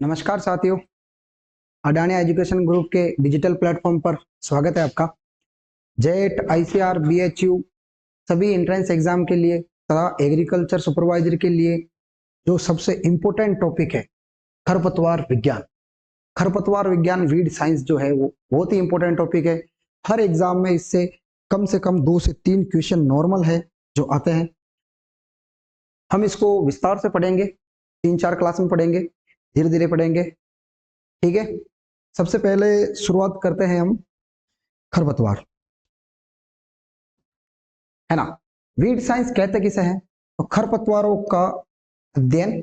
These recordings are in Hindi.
नमस्कार साथियों, अडानी एजुकेशन ग्रुप के डिजिटल प्लेटफॉर्म पर स्वागत है आपका। जेट, आईसीआर, बीएचयू सभी एंट्रेंस एग्जाम के लिए तथा एग्रीकल्चर सुपरवाइजर के लिए जो सबसे इम्पोर्टेंट टॉपिक है खरपतवार विज्ञान। खरपतवार विज्ञान वीड साइंस जो है वो बहुत ही इंपॉर्टेंट टॉपिक है। हर एग्जाम में इससे कम से कम 2 से 3 क्वेश्चन नॉर्मल है जो आते हैं। हम इसको विस्तार से पढ़ेंगे, 3-4 क्लास में पढ़ेंगे, धीरे धीरे पढ़ेंगे, ठीक है। सबसे पहले शुरुआत करते हैं हम खरपतवार, है ना। वीड साइंस कहते किसे हैं? तो खरपतवारों का अध्ययन,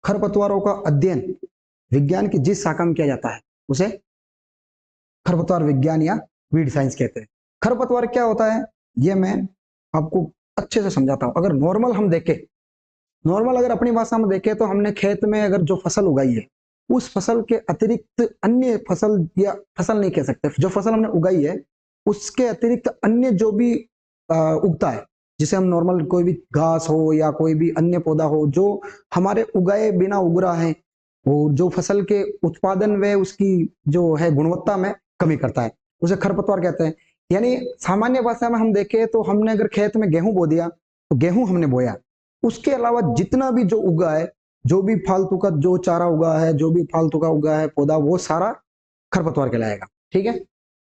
खरपतवारों का अध्ययन विज्ञान की जिस शाखा में किया जाता है उसे खरपतवार विज्ञान या वीड साइंस कहते हैं। खरपतवार क्या होता है ये मैं आपको अच्छे से समझाता हूं। अगर नॉर्मल हम देखें, नॉर्मल अगर अपनी भाषा में देखें तो हमने खेत में अगर जो फसल उगाई है उस फसल के अतिरिक्त अन्य फसल, या फसल नहीं कह सकते, जो फसल हमने उगाई है उसके अतिरिक्त अन्य जो भी उगता है, जिसे हम नॉर्मल कोई भी घास हो या कोई भी अन्य पौधा हो जो हमारे उगाए बिना उग रहा है, और जो फसल के उत्पादन व उसकी जो है गुणवत्ता में कमी करता है, उसे खरपतवार कहते हैं। यानी सामान्य भाषा में हम देखें तो हमने अगर खेत में गेहूं बो दिया तो गेहूं हमने बोया, उसके अलावा जितना भी जो उगा है, जो भी फालतू का जो चारा उगा है, जो भी फालतू का उगा है पौधा, वो सारा खरपतवार कहलाएगा, ठीक है।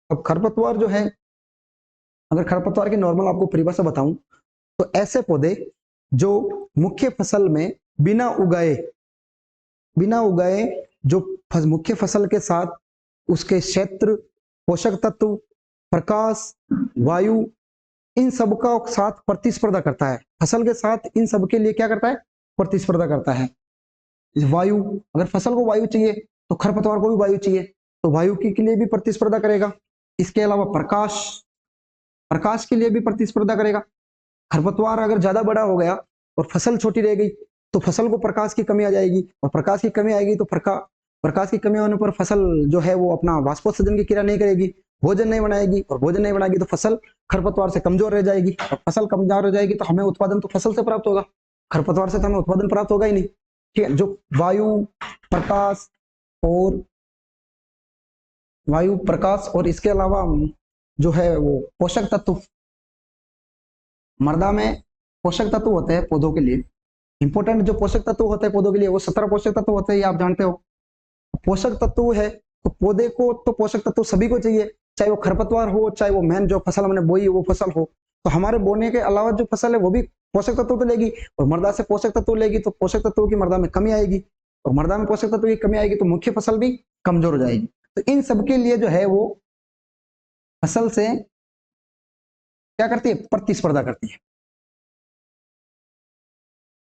अब खरपतवार जो है, अगर खरपतवार की नॉर्मल आपको परिभाषा बताऊं तो ऐसे पौधे जो मुख्य फसल में बिना उगाए जो मुख्य फसल के साथ उसके क्षेत्र, पोषक तत्व, प्रकाश, वायु, इन सब का साथ प्रतिस्पर्धा करता है। फसल के साथ इन सब के लिए क्या करता है? प्रतिस्पर्धा करता है। वायु, अगर फसल को वायु चाहिए तो खरपतवार को भी वायु चाहिए, तो वायु के लिए भी प्रतिस्पर्धा करेगा। इसके अलावा प्रकाश, प्रकाश के लिए भी प्रतिस्पर्धा करेगा। खरपतवार अगर ज्यादा बड़ा हो गया और फसल छोटी रह गई तो फसल को प्रकाश की कमी आ जाएगी, और प्रकाश की कमी आएगी तो प्रकाश की कमी होने पर फसल जो है वो अपना वाष्पोत्सर्जन की क्रिया नहीं करेगी, भोजन नहीं बनाएगी, और भोजन नहीं बनाएगी तो फसल खरपतवार से कमजोर रह जाएगी, और फसल कमजोर हो जाएगी तो हमें उत्पादन तो फसल से प्राप्त होगा, खरपतवार से तो हमें उत्पादन प्राप्त होगा ही नहीं, ठीक है। जो प्रकाश और वायु, प्रकाश और इसके अलावा जो है वो पोषक तत्व, मृदा में पोषक तत्व होते हैं पौधों के लिए। इंपॉर्टेंट जो पोषक तत्व होते हैं पौधों के लिए वो 17 पोषक तत्व होते हैं, ये आप जानते हो। पोषक तत्व है तो पौधे को तो पोषक तत्व सभी को चाहिए, चाहे वो खरपतवार हो, चाहे वो मेन जो फसल हमने बोई वो फसल हो। तो हमारे बोने के अलावा जो फसल है वो भी पोषक तत्व तो लेगी, और मृदा से पोषक तत्व लेगी तो पोषक तत्वों की मृदा में कमी आएगी, और मृदा में पोषक तत्व की कमी आएगी तो मुख्य फसल भी कमजोर हो जाएगी। तो इन सबके लिए जो है वो फसल से क्या करती है? प्रतिस्पर्धा करती है,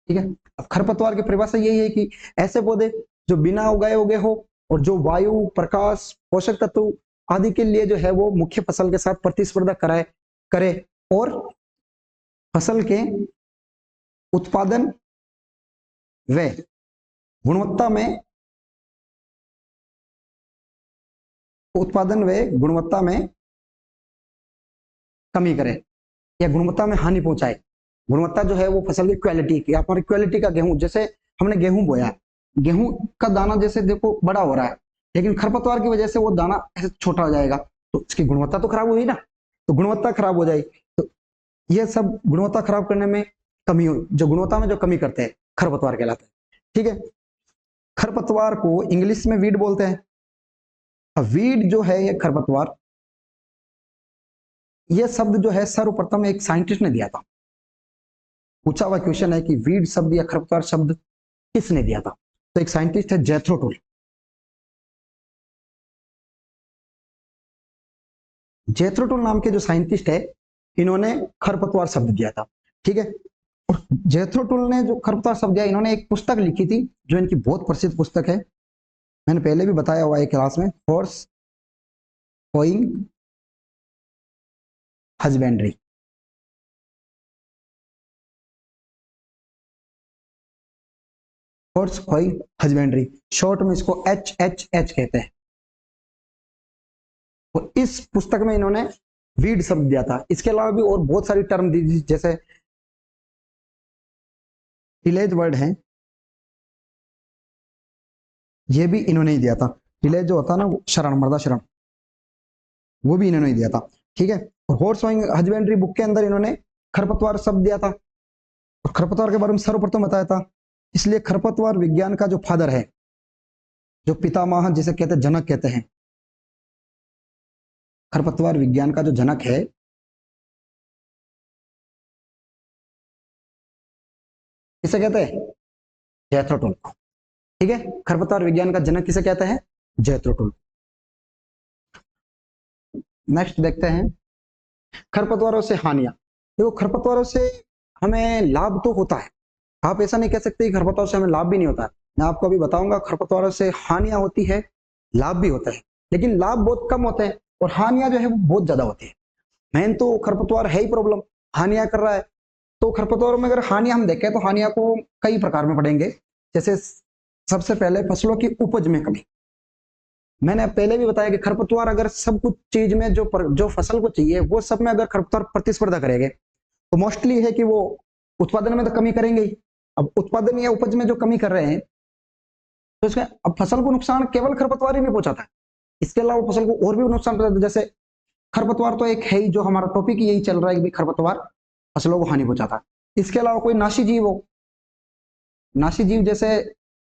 ठीक है। अब खरपतवार की परिभाषा यही है कि ऐसे पौधे जो बिना उगाए उगे हो, और जो वायु, प्रकाश, पोषक तत्व आदि के लिए जो है वो मुख्य फसल के साथ प्रतिस्पर्धा करे, और फसल के उत्पादन व गुणवत्ता में कमी करे या गुणवत्ता में हानि पहुंचाए। गुणवत्ता जो है वो फसल की क्वालिटी की, हमारी क्वालिटी का गेहूं, जैसे हमने गेहूं बोया, गेहूं का दाना जैसे देखो बड़ा हो रहा है, लेकिन खरपतवार की वजह से वो दाना ऐसे छोटा हो जाएगा, तो इसकी गुणवत्ता तो खराब हुई ना, तो गुणवत्ता खराब हो जाएगी। तो ये सब गुणवत्ता खराब करने में कमी, जो गुणवत्ता में जो कमी करते हैं खरपतवार कहलाते हैं, ठीक है। खरपतवार को इंग्लिश में वीड बोलते हैं। अब वीड जो है ये खरपतवार, ये शब्द जो है सर्वप्रथम एक साइंटिस्ट ने दिया था। पूछा हुआ क्वेश्चन है कि वीड शब्द या खरपतवार शब्द किसने दिया था? तो एक साइंटिस्ट है जेथरो टुल। जेथरो टुल नाम के जो साइंटिस्ट है, इन्होंने खरपतवार शब्द दिया था, ठीक है। और जेथरो टुल ने जो खरपतवार शब्द दिया, इन्होंने एक पुस्तक लिखी थी जो इनकी बहुत प्रसिद्ध पुस्तक है, मैंने पहले भी बताया हुआ है क्लास में, for sowing husbandry. For sowing husbandry, short में इसको HHH कहते हैं। और इस पुस्तक में इन्होंने वीड शब्द दिया था। इसके अलावा भी और बहुत सारी टर्म दी, जैसे विलेज वर्ड है, ये भी इन्होंने ही दिया था। विलेज जो होता ना, वो शरण, मृदा शरण, वो भी इन्होंने ही दिया था। ठीक है। और हॉर्स हस्बेंड्री बुक के अंदर इन्होंने खरपतवार शब्द दिया था और खरपतवार के बारे में सर्वप्रथम बताया था। इसलिए खरपतवार विज्ञान का जो फादर है, जो पितामह जिसे कहते हैं, जनक कहते हैं, खरपतवार विज्ञान का जो जनक है, किसे कहते हैं? जैथरो टुल। ठीक है। खरपतवार विज्ञान का जनक किसे कहते हैं? जैथरो टुल। नेक्स्ट देखते हैं खरपतवारों से हानियां। देखो, खरपतवारों से हमें लाभ तो होता है, आप ऐसा नहीं कह सकते कि खरपतवारों से हमें लाभ भी नहीं होता है। मैं आपको अभी बताऊंगा खरपतवारों से हानियां होती है, लाभ भी होता है, लेकिन लाभ बहुत कम होते हैं और हानियां जो है वो बहुत ज्यादा होती है। मेन तो खरपतवार है ही प्रॉब्लम, हानियां कर रहा है। तो खरपतवारों में अगर हानियां हम देखें तो हानियां को कई प्रकार में पढ़ेंगे। जैसे सबसे पहले फसलों की उपज में कमी। मैंने पहले भी बताया कि खरपतवार अगर सब कुछ चीज में जो फसल को चाहिए वो सब में अगर खरपतवार प्रतिस्पर्धा करेंगे तो मोस्टली है कि वो उत्पादन में तो कमी करेंगे ही। अब उत्पादन या उपज में जो कमी कर रहे हैं तो इसमें अब फसल को नुकसान केवल खरपतवार ही नहीं पहुंचाता है, इसके अलावा फसल को और भी नुकसान पहुंचाता है। जैसे खरपतवार तो एक है ही, जो हमारा टॉपिक यही चल रहा है कि खरपतवार फसलों को हानि पहुंचाता है। इसके अलावा कोई नाशी जीव हो, नाशी जीव जैसे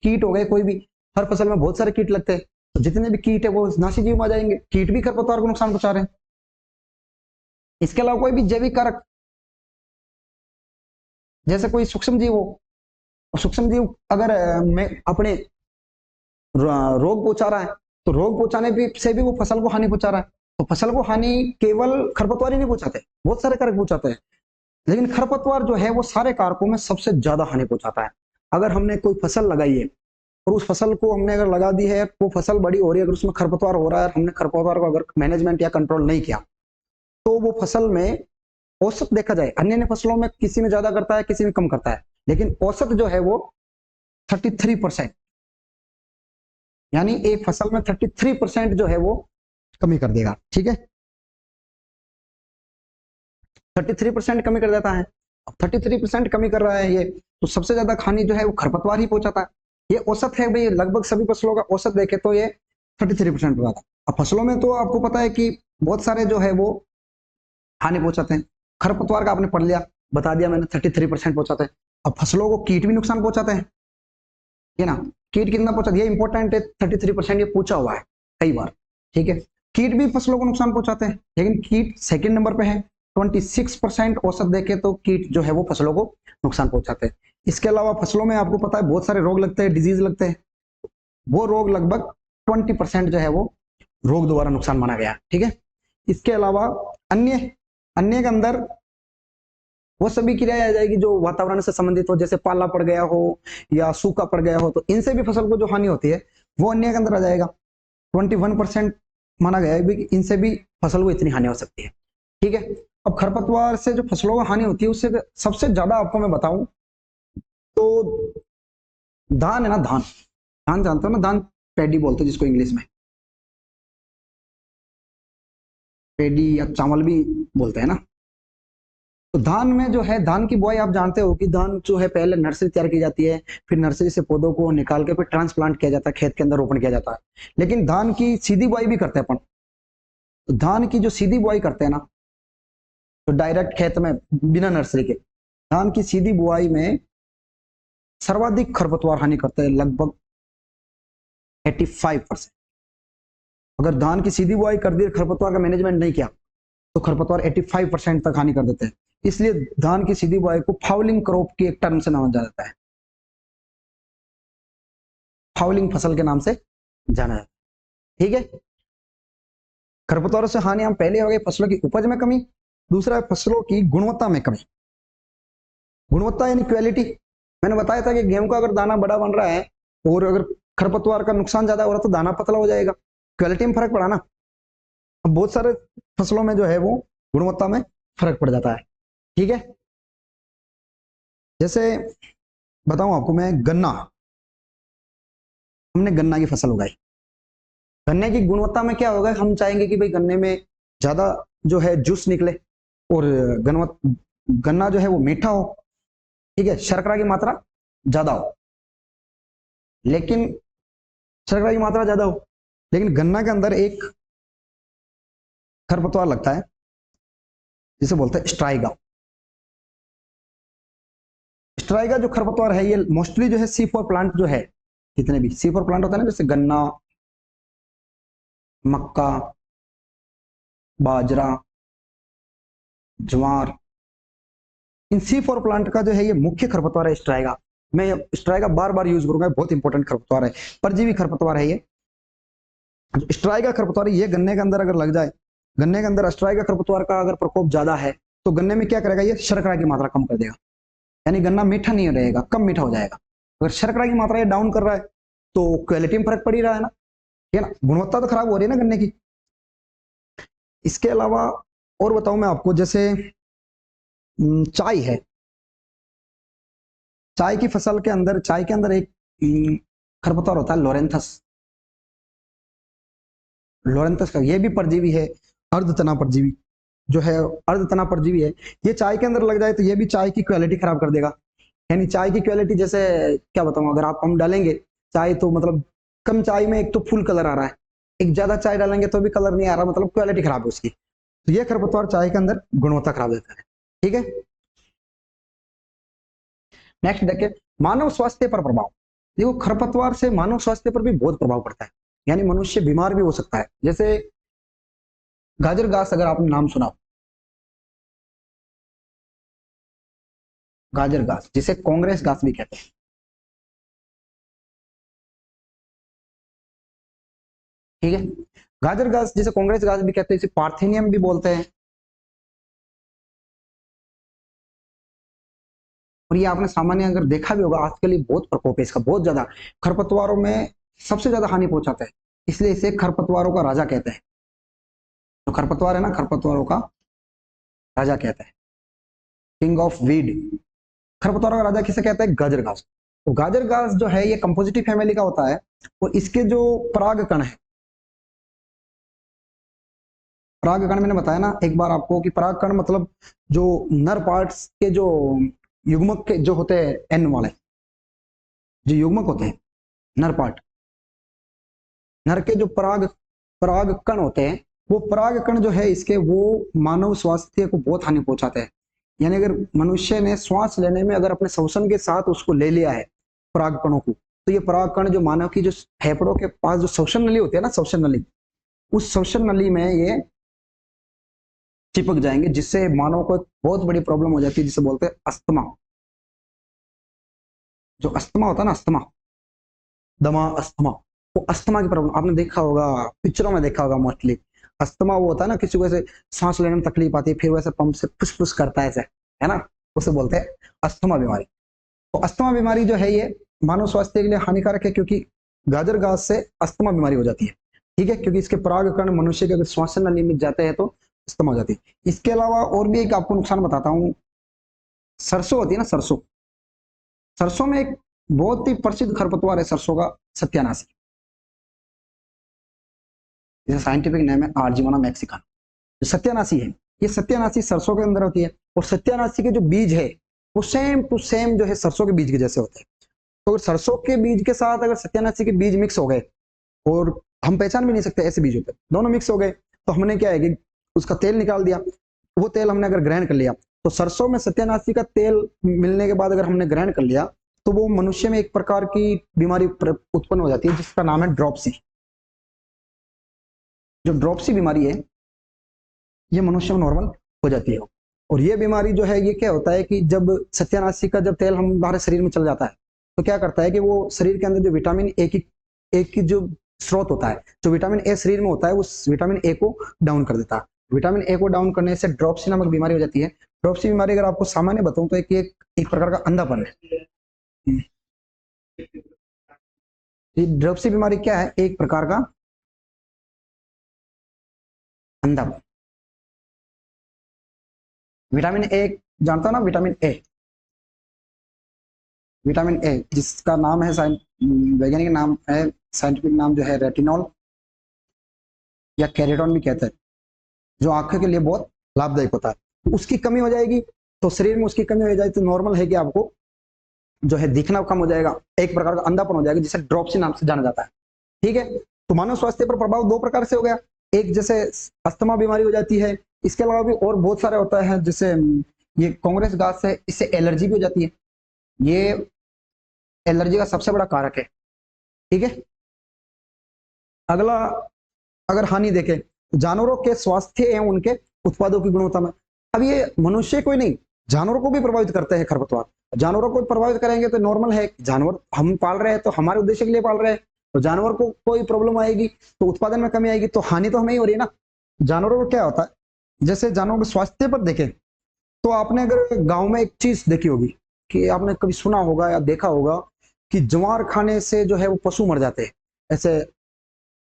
कीट हो गए, कोई भी, हर फसल में बहुत सारे कीट लगते हैं, तो जितने भी कीट है वो नाशी जीव में आ जाएंगे। कीट भी खरपतवार को नुकसान पहुंचा रहे हैं। इसके अलावा कोई भी जैविक कारक, जैसे कोई सूक्ष्म जीव हो, सूक्ष्म जीव अगर मैं अपने रोग पहुंचा रहा है तो रोग पहुंचाने भी से भी वो फसल को हानि पहुंचा रहा है। तो फसल को हानि केवल खरपतवार ही नहीं पहुंचाते, बहुत सारे कारक पहुंचाते हैं, लेकिन खरपतवार जो है वो सारे कारकों में सबसे ज्यादा हानि पहुंचाता है। अगर हमने कोई फसल लगाई है और उस फसल को हमने अगर लगा दी है, वो फसल बड़ी हो रही है, अगर उसमें खरपतवार हो रहा है, हमने खरपतवार को अगर मैनेजमेंट या कंट्रोल नहीं किया तो वो फसल में, औसत देखा जाए अन्य अन्य फसलों में किसी में ज्यादा करता है किसी में कम करता है, लेकिन औसत जो है वो 33%, यानी एक फसल में 33% जो है वो कमी कर देगा। ठीक है, 33% कमी कर देता है। अब 33% कमी कर रहा है ये, तो सबसे ज्यादा हानि जो है वो खरपतवार ही पहुंचाता है। ये औसत है भाई, लगभग सभी फसलों का औसत देखे तो ये 33% हुआ था। अब फसलों में तो आपको पता है कि बहुत सारे जो है वो हानि पहुंचाते हैं। खरपतवार का आपने पढ़ लिया, बता दिया मैंने, 33% पहुंचाते हैं। अब फसलों को कीट भी नुकसान पहुंचाते हैं, ये ना, कीट कितना पहुंचाते हैं, ये इंपॉर्टेंट है, 33% ये पूछा हुआ है कई बार। ठीक है, कीट भी फसलों को नुकसान पहुंचाते हैं, लेकिन कीट सेकंड नंबर पे है, 26% औसत देखे तो कीट जो है वो फसलों को नुकसान पहुंचाते हैं। इसके अलावा फसलों में आपको पता है बहुत सारे रोग लगते हैं, डिजीज लगते हैं, वो रोग लगभग 20% जो है वो रोग द्वारा नुकसान माना गया। ठीक है, इसके अलावा अन्य अन्य के अंदर वो सभी क्रियाएं आ जाएगी जो वातावरण से संबंधित हो, जैसे पाला पड़ गया हो या सूखा पड़ गया हो, तो इनसे भी फसल को जो हानि होती है वो अन्य के अंदर आ जाएगा। 21% माना गया है कि इनसे भी फसल को इतनी हानि हो सकती है। ठीक है, अब खरपतवार से जो फसलों को हानि होती है उससे सबसे ज्यादा आपको मैं बताऊं तो धान है ना, धान, धान जानते हो ना, धान पैडी बोलते हैं जिसको इंग्लिश में, पैडी या चावल भी बोलते हैं ना। तो धान में जो है, धान की बुआई आप जानते हो कि धान जो है पहले नर्सरी तैयार की जाती है, फिर नर्सरी से पौधों को निकाल के फिर ट्रांसप्लांट किया जाता है, खेत के अंदर रोपण किया जाता है। लेकिन धान की सीधी बुआई भी करते हैं अपन। तो धान की जो सीधी बुआई करते हैं ना, तो डायरेक्ट खेत में बिना नर्सरी के, धान की सीधी बुआई में सर्वाधिक खरपतवार हानि करते हैं, लगभग 85%। अगर धान की सीधी बुआई कर दी, खरपतवार का मैनेजमेंट नहीं किया तो खरपतवार 85% तक हानि कर देते हैं। इसलिए धान की सीधी बुआई को फाउलिंग क्रॉप की एक टर्म से नाम जाता है, फाउलिंग फसल के नाम से जाना जाता है। ठीक है, खरपतवारों से हानि हम पहले हो गए, फसलों की उपज में कमी, दूसरा है फसलों की गुणवत्ता में कमी। गुणवत्ता यानी क्वालिटी। मैंने बताया था कि गेहूं का अगर दाना बड़ा बन रहा है और अगर खरपतवार का नुकसान ज्यादा हो रहा है तो दाना पतला हो जाएगा, क्वालिटी में फर्क पड़ा ना। अब बहुत सारे फसलों में जो है वो गुणवत्ता में फर्क पड़ जाता है। ठीक है, जैसे बताऊं आपको मैं, गन्ना, हमने गन्ना की फसल उगाई, गन्ने की गुणवत्ता में क्या होगा, हम चाहेंगे कि भाई गन्ने में ज्यादा जो है जूस निकले और गन्ना जो है वो मीठा हो, ठीक है, शर्करा की मात्रा ज्यादा हो। लेकिन शर्करा की मात्रा ज्यादा हो। लेकिन गन्ना के अंदर एक खरपतवार लगता है जिसे बोलते हैं स्ट्राइगा। स्ट्राइगा जो खरपतवार है ये मोस्टली जो है C4 प्लांट जो है, जितने भी C4 प्लांट होता है ना, जैसे गन्ना, मक्का, बाजरा, ज्वार, इन C4 प्लांट का जो है ये मुख्य खरपतवार है स्ट्राइगा। मैं स्ट्राइगा बार बार यूज करूंगा, बहुत इंपॉर्टेंट खरपतवार है, परजीवी खरपतवार है ये। स्ट्राइगा खरपतवार ये गन्ने के अंदर अगर लग जाए, गन्ने के अंदर स्ट्राइगा खरपतवार का अगर प्रकोप ज्यादा है तो गन्ने में क्या करेगा, ये शर्करा की मात्रा कम कर देगा, यानी गन्ना मीठा नहीं रहेगा, कम मीठा हो जाएगा। अगर शर्करा की मात्रा ये डाउन कर रहा है तो क्वालिटी में फर्क पड़ ही रहा है ना, ठीक है ना, गुणवत्ता तो खराब हो रही है ना गन्ने की। इसके अलावा और बताऊं मैं आपको, जैसे चाय है, चाय की फसल के अंदर, चाय के अंदर एक खरपतवार होता है लोरेंथस। लोरेंथस का ये भी परजीवी है, अर्धतना परजीवी जो है, अर्धतना परजीवी है। ये चाय के अंदर लग जाए तो ये भी चाय की क्वालिटी खराब कर देगा, यानी चाय की क्वालिटी, जैसे क्या बताऊं, अगर आप कम डालेंगे चाय तो मतलब कम चाय में एक तो फुल कलर आ रहा है, एक ज्यादा चाय डालेंगे तो भी कलर नहीं आ रहा, मतलब क्वालिटी खराब है उसकी। तो ये खरपतवार चाय के अंदर गुणवत्ता खराब देता है, ठीक है। नेक्स्ट देखिए, मानव स्वास्थ्य पर प्रभाव। देखो खरपतवार से मानव स्वास्थ्य पर भी बहुत प्रभाव पड़ता है, यानी मनुष्य बीमार भी हो सकता है। जैसे गाजर घास, अगर आपने नाम सुना, गाजर घास जिसे कांग्रेस घास भी कहते हैं, ठीक है। गाजर घास जिसे कांग्रेस घास भी कहते हैं, इसे पार्थेनियम भी बोलते हैं। और ये आपने सामान्य अगर देखा भी होगा, आजकल ये बहुत प्रकोप है इसका, बहुत ज्यादा खरपतवारों में सबसे ज्यादा हानि पहुंचाता है, इसलिए इसे खरपतवारों का राजा कहते हैं। तो खरपतवार है ना, खरपतवारों का राजा कहते हैं, किंग ऑफ वीड। खरपतवारों का राजा किसे कहते हैं, गाजर घास। तो गाजर घास जो है ये कंपोजिटिव फैमिली का होता है, और इसके जो पराग कण है, पराग कण मैंने बताया ना एक बार आपको कि पराग कण मतलब जो नर पार्ट्स के जो युग्मक के जो होते हैं, एन वाले जो युग्मक होते हैं, नर पार्ट, नर के जो पराग पराग कण होते हैं, वो पराग कण जो है इसके, वो मानव स्वास्थ्य को बहुत हानि पहुंचाते हैं। यानी अगर मनुष्य ने श्वास लेने में अगर अपने श्वसन के साथ उसको ले लिया है पराग कणों को, तो ये पराग कण जो मानव की जो फेफड़ों के पास जो श्वसन नली होती है ना, श्वसन नली, उस श्वसन नली में ये चिपक जाएंगे, जिससे मानव को एक बहुत बड़ी प्रॉब्लम हो जाती है, जिसे बोलते हैं अस्थमा। जो अस्थमा होता है ना, अस्थमा, दमा, अस्थमा, वो अस्थमा की प्रॉब्लम आपने देखा होगा, पिक्चरों में देखा होगा मोस्टली। अस्थमा वो होता है ना, किसी को ऐसे सांस लेने में तकलीफ आती है, फिर वैसे पंप से पुश पुश करता है ऐसे, है ना, उसे बोलते हैं अस्थमा बीमारी। तो अस्थमा बीमारी जो है ये मानव स्वास्थ्य के लिए हानिकारक है, क्योंकि गाजर घास से अस्थमा बीमारी हो जाती है, ठीक है, क्योंकि इसके पराग कण मनुष्य के अगर श्वसन नली में जाते हैं तो अस्थमा हो जाती है। इसके अलावा और भी एक आपको नुकसान बताता हूँ, सरसों होती है ना, सरसों, सरसों में एक बहुत ही प्रसिद्ध खरपतवार है सरसों का, सत्यानाशी, जिसका साइंटिफिक नेम है आर्जिमोना मैक्सिकाना। जो सत्यानाशी है, ये सत्यानाशी सरसों के अंदर होती है, और सत्यानाशी के जो बीज है वो सेम टू सेम जो है सरसों के बीज के जैसे होते हैं। तो अगर सरसों के बीज के साथ अगर सत्यानाशी के बीज मिक्स हो गए, और हम पहचान भी नहीं सकते ऐसे बीज होते, दोनों मिक्स हो गए, तो हमने क्या है कि उसका तेल निकाल दिया, वो तेल हमने अगर ग्रहण कर लिया, तो सरसों में सत्यानाशी का तेल मिलने के बाद अगर हमने ग्रहण कर लिया, तो वो मनुष्य में एक प्रकार की बीमारी उत्पन्न हो जाती है, जिसका नाम है ड्रॉपसी। जो ड्रॉपसी बीमारी है ये मनुष्य में नॉर्मल हो जाती है। और ये बीमारी जो है, ये क्या होता है कि जब सत्यानाशी का जब तेल हम हमारे शरीर में चल जाता है, तो क्या करता है कि वो शरीर के अंदर जो विटामिन ए की जो स्रोत होता है, जो विटामिन ए शरीर में होता है, उस विटामिन ए को डाउन कर देता है। विटामिन ए को डाउन करने से ड्रॉपसी नामक बीमारी हो जाती है। ड्रॉपसी बीमारी अगर आपको सामान्य बताऊं तो एक प्रकार का अंधापन है। ये ड्रॉपसी बीमारी क्या है, एक प्रकार का अंधापन। विटामिन ए जानता हो ना, विटामिन ए, विटामिन ए जिसका नाम है वैज्ञानिक नाम है, साइंटिफिक नाम जो है रेटिनॉल या कैरेटॉन भी कहते हैं, जो आंखों के लिए बहुत लाभदायक होता है। तो उसकी कमी हो जाएगी, तो शरीर में उसकी कमी हो जाए तो नॉर्मल है कि आपको जो है दिखना कम हो जाएगा, एक प्रकार का अंधापन हो जाएगा, जिसे ड्रॉपसी नाम से जाना जाता है, ठीक है। तो मानव स्वास्थ्य पर प्रभाव दो प्रकार से हो गया, एक जैसे अस्थमा बीमारी हो जाती है, इसके अलावा भी और बहुत सारे होता है, जैसे ये कांग्रेस घास है, इससे एलर्जी भी हो जाती है, ये एलर्जी का सबसे बड़ा कारक है। ठीक है। अगला अगर हानि देखें, जानवरों के स्वास्थ्य एवं उनके उत्पादों की गुणवत्ता में, अब ये मनुष्य को ही नहीं, जानवरों को भी प्रभावित करते हैं खरपतवार। जानवरों को प्रभावित करेंगे तो नॉर्मल है, जानवर हम पाल रहे हैं तो हमारे उद्देश्य के लिए पाल रहे हैं, तो जानवर को कोई प्रॉब्लम आएगी तो उत्पादन में कमी आएगी, तो हानि तो हमें ही हो रही है ना। जानवरों को क्या होता है, जैसे जानवरों के स्वास्थ्य पर देखें तो आपने अगर गांव में एक चीज देखी होगी कि आपने कभी सुना होगा या देखा होगा कि ज्वार खाने से जो है वो पशु मर जाते हैं, ऐसे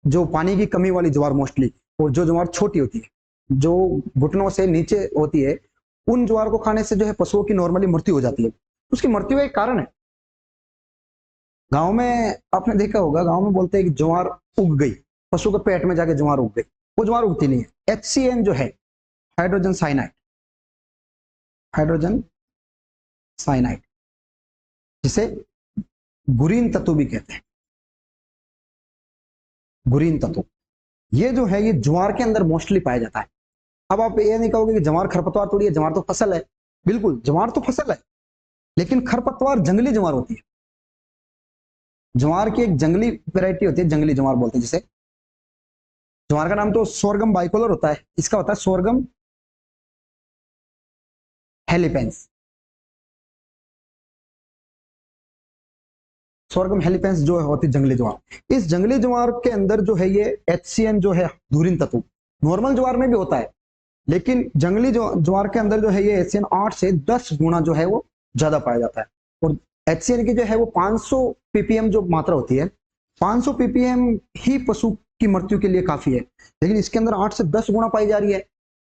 जो पानी की कमी वाली ज्वार मोस्टली, और जो ज्वार छोटी होती है जो घुटनों से नीचे होती है, उन ज्वार को खाने से जो है पशुओं की नॉर्मली मृत्यु हो जाती है। उसकी मृत्यु का एक कारण है, गांव में आपने देखा होगा, गांव में बोलते हैं कि ज्वार उग गई, पशु के पेट में जाके ज्वार उग गई, वो ज्वार उगती नहीं है। HCN जो है, हाइड्रोजन साइनाइड, हाइड्रोजन साइनाइड, जिसे गुरीन तत्व भी कहते हैं, गुरीन तत्व, ये जो है ये ज्वार के अंदर मोस्टली पाया जाता है। अब आप ये नहीं कहोगे कि ज्वार खरपतवार थोड़ी है, ज्वार तो फसल है, बिल्कुल ज्वार तो फसल है, लेकिन खरपतवार जंगली ज्वार होती है। ज्वार की एक जंगली वैरायटी होती है, जंगली ज्वार बोलते हैं जिसे। ज्वार का नाम तो सोरगम बाइकोलर होता है, इसका होता है सोरगम हेलिपेंस, सोरगम हेलिपेंस जो होती है जंगली ज्वार। इस जंगली ज्वार के अंदर जो है ये HCN जो है धुरीन तत्व, नॉर्मल ज्वार में भी होता है, लेकिन जंगली ज्वार के अंदर जो है ये HCN 8 से 10 गुना जो है वो ज्यादा पाया जाता है। और HCN की जो है वो 500 ppm जो मात्रा होती है, 500 ppm ही पशु की मृत्यु के लिए काफी है, लेकिन इसके अंदर 8 से 10 गुना पाई जा रही है,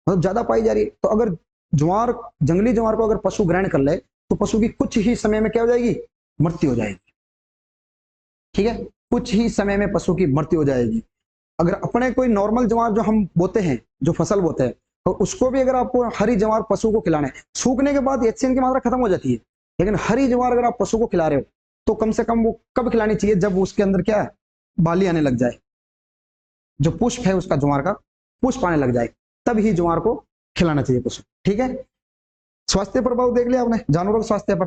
मतलब ज्यादा पाई जा रही है। तो अगर ज्वार, जंगली ज्वार को अगर पशु ग्रहण कर ले तो पशु की कुछ ही समय में क्या हो जाएगी, मृत्यु हो जाएगी। ठीक है, कुछ ही समय में पशु की मृत्यु हो जाएगी। अगर अपने कोई नॉर्मल ज्वार जो हम बोते हैं, जो फसल बोते हैं, तो उसको भी अगर आपको हरी ज्वार पशु को खिलाना है, सूखने के बाद HCN की मात्रा खत्म हो जाती है, लेकिन हरी ज्वार अगर आप पशु को खिला रहे हो तो कम से कम वो कब खिलानी चाहिए, जब उसके अंदर क्या है, बाली आने लग जाए, जो पुष्प है उसका ज्वार का पुष्प आने लग जाए, तब ही ज्वार को खिलाना चाहिए पशु। ठीक है। स्वास्थ्य प्रभाव देख लिया आपने जानवरों के स्वास्थ्य पर।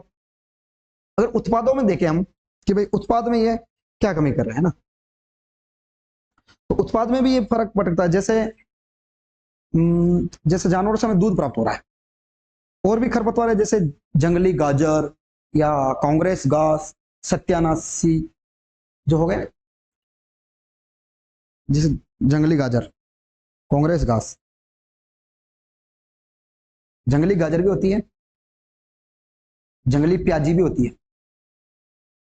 अगर उत्पादों में देखें हम कि भाई उत्पाद में ये क्या कमी कर रहे हैं ना, तो उत्पाद में भी ये फर्क पड़ता है। जैसे जानवरों से हमें दूध प्राप्त हो रहा है, और भी खरपतवार है जैसे जंगली गाजर या कांग्रेस घास, सत्यानाशी जो हो गए, जैसे जंगली गाजर, कांग्रेस घास, जंगली गाजर भी होती है, जंगली प्याजी भी होती है।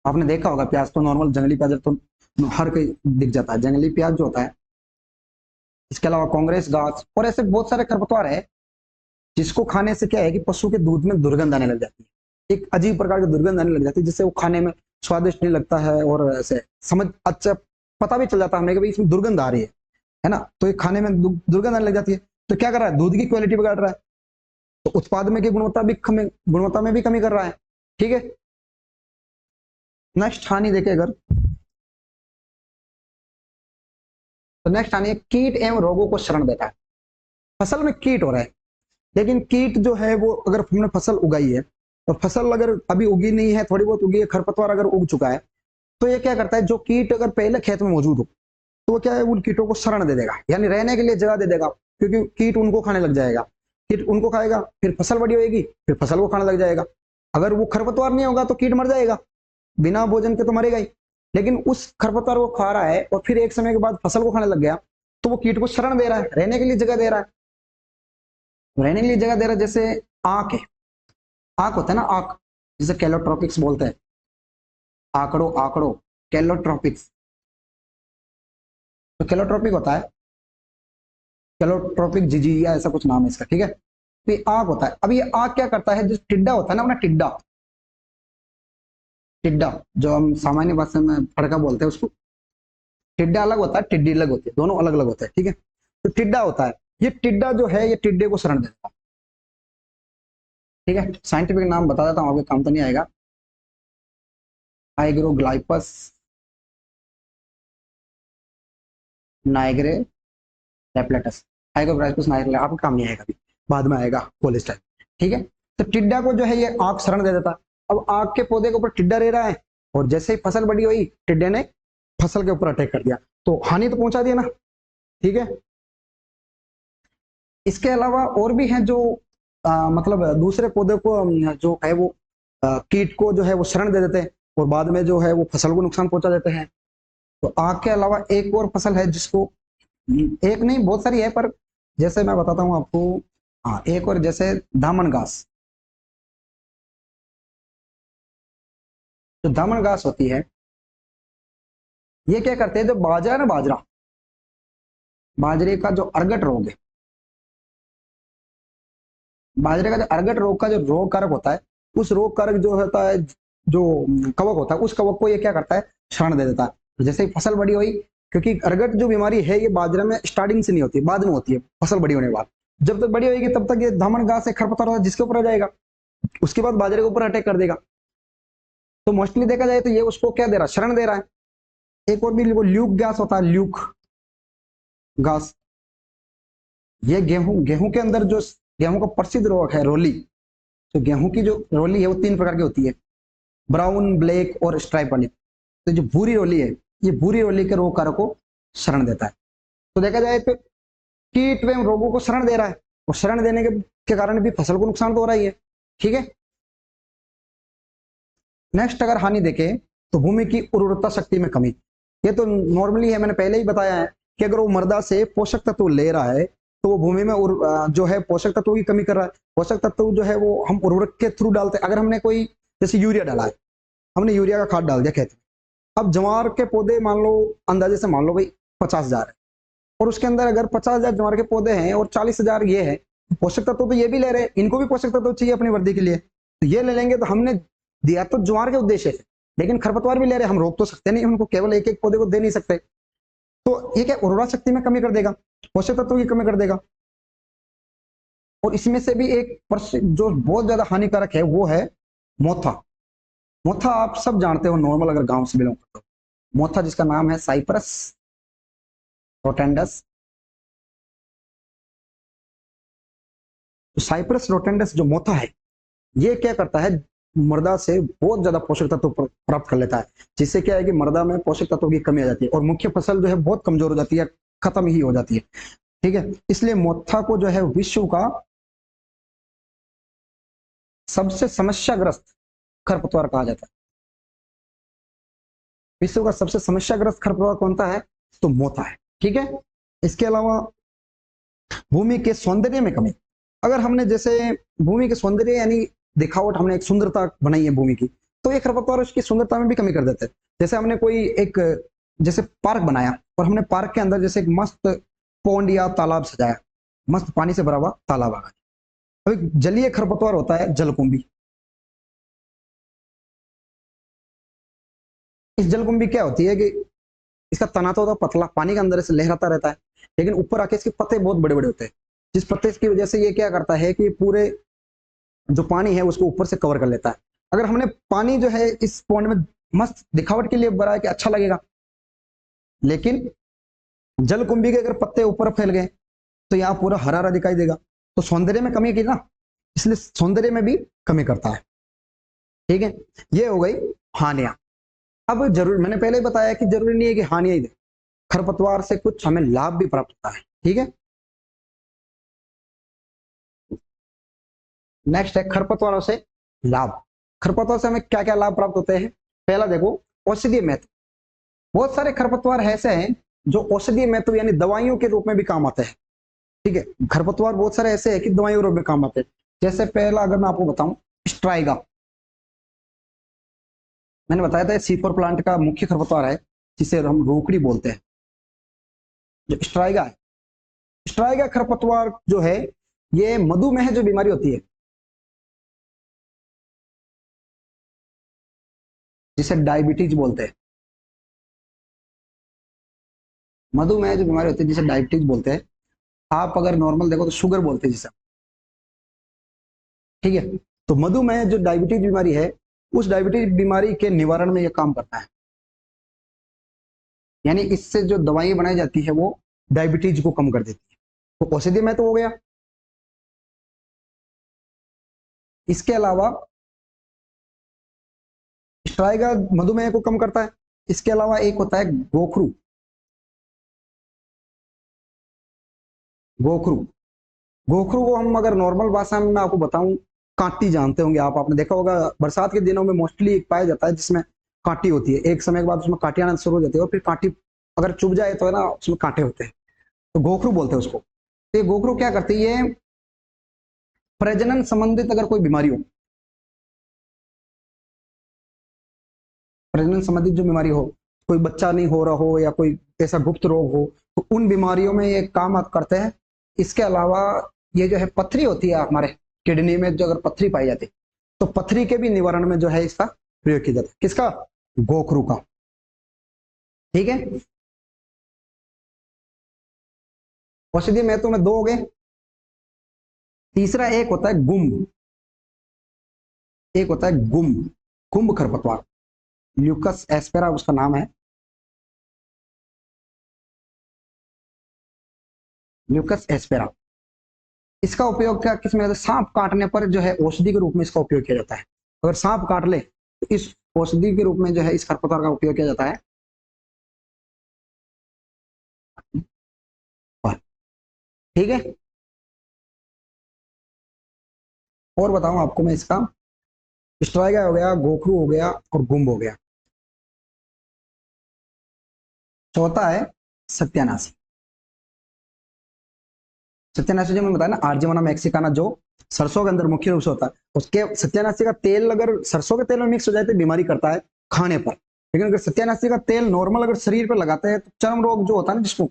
आपने देखा होगा प्याज तो नॉर्मल, जंगली प्याज तो हर कोई दिख जाता है, जंगली प्याज जो होता है। इसके अलावा कांग्रेस घास और ऐसे बहुत सारे खरपतवार है जिसको खाने से क्या है कि पशु के दूध में दुर्गंध आने लग जाती है, एक अजीब प्रकार की दुर्गंध आने लग जाती है, जिससे वो खाने में स्वादिष्ट नहीं लगता है, और ऐसे समझ अच्छा पता भी चल जाता है हमें कि भाई इसमें दुर्गंध आ रही है ना, तो ये खाने में दुर्गंध आने लग जाती है। तो क्या कर रहा है, दूध की क्वालिटी बिगाड़ रहा है, तो उत्पाद में की गुणवत्ता में भी कमी कर रहा है। ठीक है। नेक्स्ट हानि देखे अगर, तो नेक्स्ट हानि कीट एवं रोगों को शरण देता है। फसल में कीट हो रहा है, लेकिन कीट जो है वो अगर हमने फसल उगाई है, तो फसल अगर अभी उगी नहीं है, थोड़ी बहुत उगी है, खरपतवार अगर उग चुका है, तो ये क्या करता है, जो कीट अगर पहले खेत में मौजूद हो तो वो क्या है, उन कीटों को शरण दे देगा, यानी रहने के लिए जगह दे देगा, क्योंकि कीट उनको खाने लग जाएगा, कीट उनको खाएगा, फिर फसल बड़ी होगी, फिर फसल को खाने लग जाएगा। अगर वो खरपतवार नहीं होगा तो कीट मर जाएगा, बिना भोजन के तो मरेगा ही। लेकिन उस खरपतवार को खा रहा है और फिर एक समय के बाद फसल को खाने लग गया, तो वो कीट को शरण दे रहा है, रहने के लिए जगह दे रहा है, रहने के लिए जगह दे रहा है। जैसे आंख है, आंख होता है ना, आंख जिसे कैलोट्रोपिक्स बोलते हैं, आंकड़ो आंकड़ो, कैलोट्रोपिक्स। तो कैलोट्रोपिक होता है, कैलोट्रोपिक जिजिया ऐसा कुछ नाम है इसका। ठीक है। तो ये आंख होता है। अब ये आंख क्या करता है, जो टिड्डा होता है ना अपना, टिड्डा, टिड्डा जो हम सामान्य भाषा में फड़का बोलते हैं उसको, टिड्डा अलग होता है, टिड्डी अलग होती है, दोनों अलग अलग होते हैं। ठीक है। तो टिड्डा होता है, ये टिड्डा जो है ये टिड्डे को शरण देता है। ठीक है। साइंटिफिक नाम बता देता हूँ, आपके काम तो नहीं आएगा। आइग्रोग्लाइपस नाइग्रे रेपलेटस, हाइगोब्राइकस नाइग्रे, आपके काम नहीं आएगा अभी, बाद में आएगा कॉलेज टाइम। ठीक है, तो टिड्डा को जो है ये आग शरण दे देता। अब आग के पौधे के ऊपर टिड्डा रह रहा है, और जैसे ही फसल बड़ी हुई टिड्डे ने फसल के ऊपर अटैक कर दिया, तो हानि तो पहुंचा दिया ना। ठीक है, इसके अलावा और भी हैं जो मतलब दूसरे पौधे को जो है वो कीट को जो है वो शरण दे देते हैं, और बाद में जो है वो फसल को नुकसान पहुंचा देते हैं। तो आग के अलावा एक और फसल है जिसको, एक नहीं बहुत सारी है, पर जैसे मैं बताता हूँ आपको। हाँ, एक और जैसे दामन घास। जो दामन घास होती है, ये क्या करते हैं, जो बाजरा है ना, बाजरा, बाजरे का जो अर्गट रोग है, बाजरे का जो अर्गट रोग का जो रोग कारक होता है, उस रोग कारक जो होता है, जो कवक होता है, उस कवक को ये क्या करता है, शरण दे देता है। तो जैसे ही फसल बड़ी हुई, क्योंकि अर्गट जो बीमारी है ये बाजरे में स्टार्टिंग से नहीं होती, बाद में होती है फसल बड़ी होने के बाद। जब तक बड़ी होगी तब तक ये दामन घास से खरपतवार होता है जिसके ऊपर आ जाएगा, उसके बाद बाजरे के ऊपर अटैक कर देगा। तो मोस्टली देखा जाए तो ये उसको क्या दे रहा है, शरण दे रहा है। एक और भी वो ल्यूक घास होता है, ल्यूक घास। ये गेहूं, गेहूं के अंदर जो गेहूं का प्रसिद्ध रोग है रोली। तो गेहूं की जो रोली है वो 3 प्रकार की होती है, ब्राउन, ब्लैक और स्ट्राइप वाली। तो जो भूरी रोली है, ये भूरी रोली के रोग कारक को शरण देता है। तो देखा जाए तो कीट एवं रोगों को शरण दे रहा है, और शरण देने के कारण भी फसल को नुकसान तो हो रहा ही है। ठीक है, नेक्स्ट अगर हानि देखें तो भूमि की उर्वरता शक्ति में कमी। ये तो नॉर्मली है, मैंने पहले ही बताया है कि अगर वो मृदा से पोषक तत्व ले रहा है तो वो भूमि में जो है पोषक तत्वों की कमी कर रहा है। पोषक तत्व जो है वो हम उर्वरक के थ्रू डालते हैं। अगर हमने कोई जैसे यूरिया डाला है, हमने यूरिया का खाद डाल दिया खेत में, अब ज्वार के पौधे मान लो, अंदाजे से मान लो भाई 50,000 है, और उसके अंदर अगर 50,000 ज्वार के पौधे हैं और 40,000 ये है, पोषक तत्व तो ये भी ले रहे हैं, इनको भी पोषक तत्व चाहिए अपनी वृद्धि के लिए, तो ये ले लेंगे। तो हमने दिया तो ज्वार के उद्देश्य से, लेकिन खरपतवार भी ले रहे हैं, हम रोक तो सकते नहीं उनको, केवल एक एक पौधे को दे नहीं सकते। तो ये क्या उर्वरा शक्ति में कमी कर देगा, पोषक तत्व की कमी कर देगा। और इसमें से भी एक जो बहुत ज्यादा हानिकारक है वो है मोथा। मोथा आप सब जानते हो नॉर्मल, अगर गांव से बिलोंग करते हो। मोथा जिसका नाम है साइप्रस रोटेंडस। तो साइप्रस रोटेंडस जो मोथा है, ये क्या करता है, मृदा से बहुत ज्यादा पोषक तत्व प्राप्त कर लेता है, जिससे क्या है कि मृदा में पोषक तत्वों की कमी आ जाती है, और मुख्य फसल जो है बहुत कमजोर हो जाती है, खत्म ही हो जाती है। ठीक है, इसलिए मोथा को जो है विश्व का सबसे समस्याग्रस्त खरपतवार कहा जाता है। विश्व का सबसे समस्याग्रस्त खरपतवार कौन सा है, तो मोथा है। ठीक है, इसके अलावा भूमि के सौंदर्य में कमी। अगर हमने जैसे भूमि के सौंदर्य यानी दिखावट, हमने एक सुंदरता बनाई है भूमि की, तो ये खरपतवार उसकी सुंदरता में भी कमी कर देते हैं। जैसे हमने कोई एक जैसे पार्क बनाया, और हमने पार्क के अंदर जैसे एक मस्त पौंड या तालाब सजाया, मस्त पानी से भरा हुआ तालाब आ गया। अब एक जलीय खरपतवार होता है जलकुंभी। इस जलकुंभी क्या होती है कि इसका तना तो होता पतला, पानी के अंदर से लहराता रहता है, लेकिन ऊपर आके इसके पत्ते बहुत बड़े बड़े होते हैं, जिस पत्ते की वजह से ये क्या करता है कि पूरे जो पानी है उसको ऊपर से कवर कर लेता है। अगर हमने पानी जो है इस पॉन्ड में मस्त दिखावट के लिए भरा कि अच्छा लगेगा, लेकिन जलकुंभी के अगर पत्ते ऊपर फैल गए तो यहाँ पूरा हरा हरा दिखाई देगा, तो सौंदर्य में कमी की ना, इसलिए सौंदर्य में भी कमी करता है। ठीक है, ये हो गई हानियां। अब जरूर मैंने पहले ही बताया कि जरूरी नहीं है कि हानियां ही दे, खरपतवार से कुछ हमें लाभ भी प्राप्त होता है। ठीक है, नेक्स्ट है खरपतवारों से लाभ। खरपतवार से हमें क्या क्या लाभ प्राप्त होते हैं। पहला देखो, औषधीय महत्व। बहुत सारे खरपतवार ऐसे हैं जो औषधीय महत्व यानी दवाइयों के रूप में भी काम आते हैं। ठीक है, खरपतवार बहुत सारे ऐसे हैं कि दवाइयों के रूप में काम आते हैं। जैसे पहला अगर मैं आपको बताऊं, स्ट्राइगा। मैंने बताया था C4 प्लांट का मुख्य खरपतवार है, जिसे हम रोकड़ी बोलते हैं। जो स्ट्राइगा है, स्ट्राइगा खरपतवार जो है, ये मधुमेह जो बीमारी होती है, जिसे डायबिटीज बोलते हैं, मधुमेह जो बीमारी होती है जिसे डायबिटीज बोलते हैं, आप अगर नॉर्मल देखो तो शुगर बोलते हैं जिसे। ठीक है, तो मधुमेह जो डायबिटीज बीमारी है, उस डायबिटीज बीमारी के निवारण में यह काम करता है। यानी इससे जो दवाई बनाई जाती है वो डायबिटीज को कम कर देती है। तो औषधि में तो हो गया। इसके अलावा स्ट्राइगा मधुमेह को कम करता है। इसके अलावा एक होता है गोखरू। गोखरू गोखरू को हम अगर नॉर्मल भाषा में मैं आपको बताऊं, कांटी जानते होंगे आप, आपने देखा होगा बरसात के दिनों में मोस्टली पाया जाता है जिसमें कांटी होती है। एक समय के बाद उसमें कांटी आना शुरू हो जाती है और फिर कांटी अगर चुभ जाए तो है ना उसमें कांटे होते हैं, तो गोखरू बोलते हैं उसको। तो ये गोखरू क्या करती है, ये प्रजनन संबंधित अगर कोई बीमारी हो, प्रजनन संबंधित जो बीमारी हो, कोई बच्चा नहीं हो रहा हो या कोई ऐसा गुप्त रोग हो, तो उन बीमारियों में ये काम करते हैं। इसके अलावा ये जो है पथरी होती है हमारे किडनी में, जो अगर पथरी पाई जाती है तो पथरी के भी निवारण में जो है इसका प्रयोग किया जाता है। किसका? गोखरू का। ठीक है, औषधि में तो में दो हो गए। तीसरा एक होता है गुम्ब। एक होता है गुम्ब, गुम्ब खरपतवार, ल्यूकस एस्पेरा उसका नाम है। ल्यूकस एस्पेरा, इसका उपयोग क्या किस में, सांप काटने पर जो है औषधि के रूप में इसका उपयोग किया जाता है। अगर सांप काट ले तो इस औषधि के रूप में जो है इस खरपतवार का उपयोग किया जाता है। ठीक है, और बताऊं आपको मैं इसका, स्ट्राइगा हो गया, गोखरू हो गया और गुम्ब हो गया। चौथा है सत्यानाशी। सत्यानाशी जो मैंने बताया ना, आर्जेमोना मैक्सिकाना, जो सरसों के अंदर मुख्य रूप से होता है, उसके सत्यानाशी का तेल अगर सरसों के तेल में मिक्स हो जाए तो बीमारी करता है खाने पर। लेकिन अगर सत्यानाशी का तेल नॉर्मल अगर शरीर पर लगाते हैं तो चर्म रोग जो होता है ना, जिसको